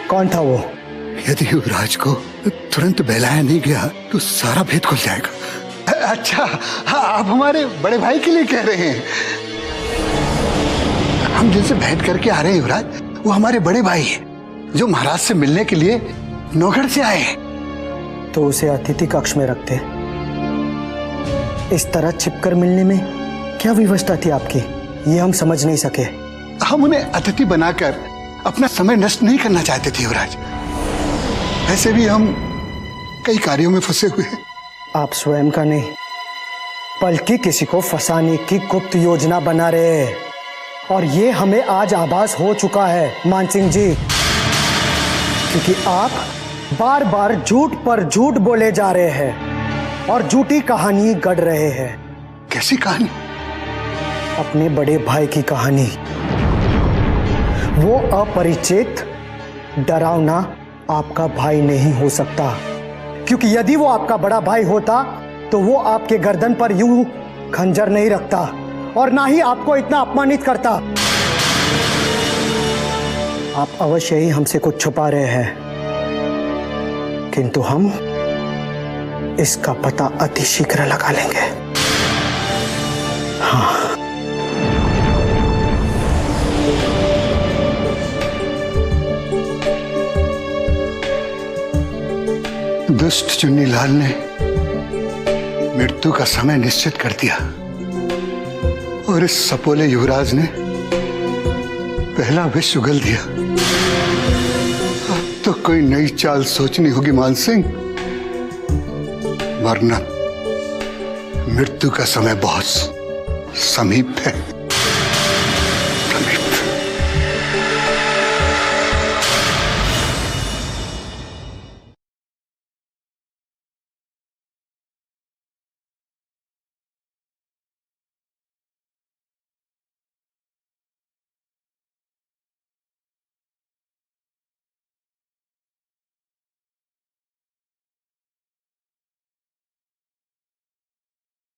कौन था वो? यदि युवराज को तुरंत बहलाया नहीं गया तो सारा भेद खुल जाएगा। अच्छा, हाँ, आप हमारे बड़े भाई के लिए कह रहे हैं। हम जिनसे भेंट करके आ रहे हैं युवराज, वो हमारे बड़े भाई हैं, जो महाराज से मिलने के लिए नौगढ़ से आए हैं। तो उसे अतिथि कक्ष में रखते। इस तरह छिपकर मिलने में क्या विवशता थी आपकी, ये हम समझ नहीं सके। हम उन्हें अतिथि बनाकर अपना समय नष्ट नहीं करना चाहते थे युवराज। ऐसे भी हम कई कार्यों में फंसे हुए हैं। आप स्वयं का नहीं, बल्कि किसी को फंसाने की गुप्त योजना बना रहे हैं, और ये हमें आज आभास हो चुका है मानसिंह जी, क्योंकि आप बार बार झूठ पर झूठ बोले जा रहे हैं और झूठी कहानी गढ़ रहे हैं। कैसी कहानी? अपने बड़े भाई की कहानी। वो अपरिचित डरावना आपका भाई नहीं हो सकता, क्योंकि यदि वो आपका बड़ा भाई होता तो वो आपके गर्दन पर यूं खंजर नहीं रखता और ना ही आपको इतना अपमानित करता। आप अवश्य ही हमसे कुछ छुपा रहे हैं, किंतु हम इसका पता अति शीघ्र लगा लेंगे। हाँ, दुष्ट चुन्नीलाल ने मृत्यु का समय निश्चित कर दिया और इस सपोले युवराज ने पहला विष उगल दिया। अब तो कोई नई चाल सोचनी होगी मानसिंह, वरना मृत्यु का समय बहुत समीप है।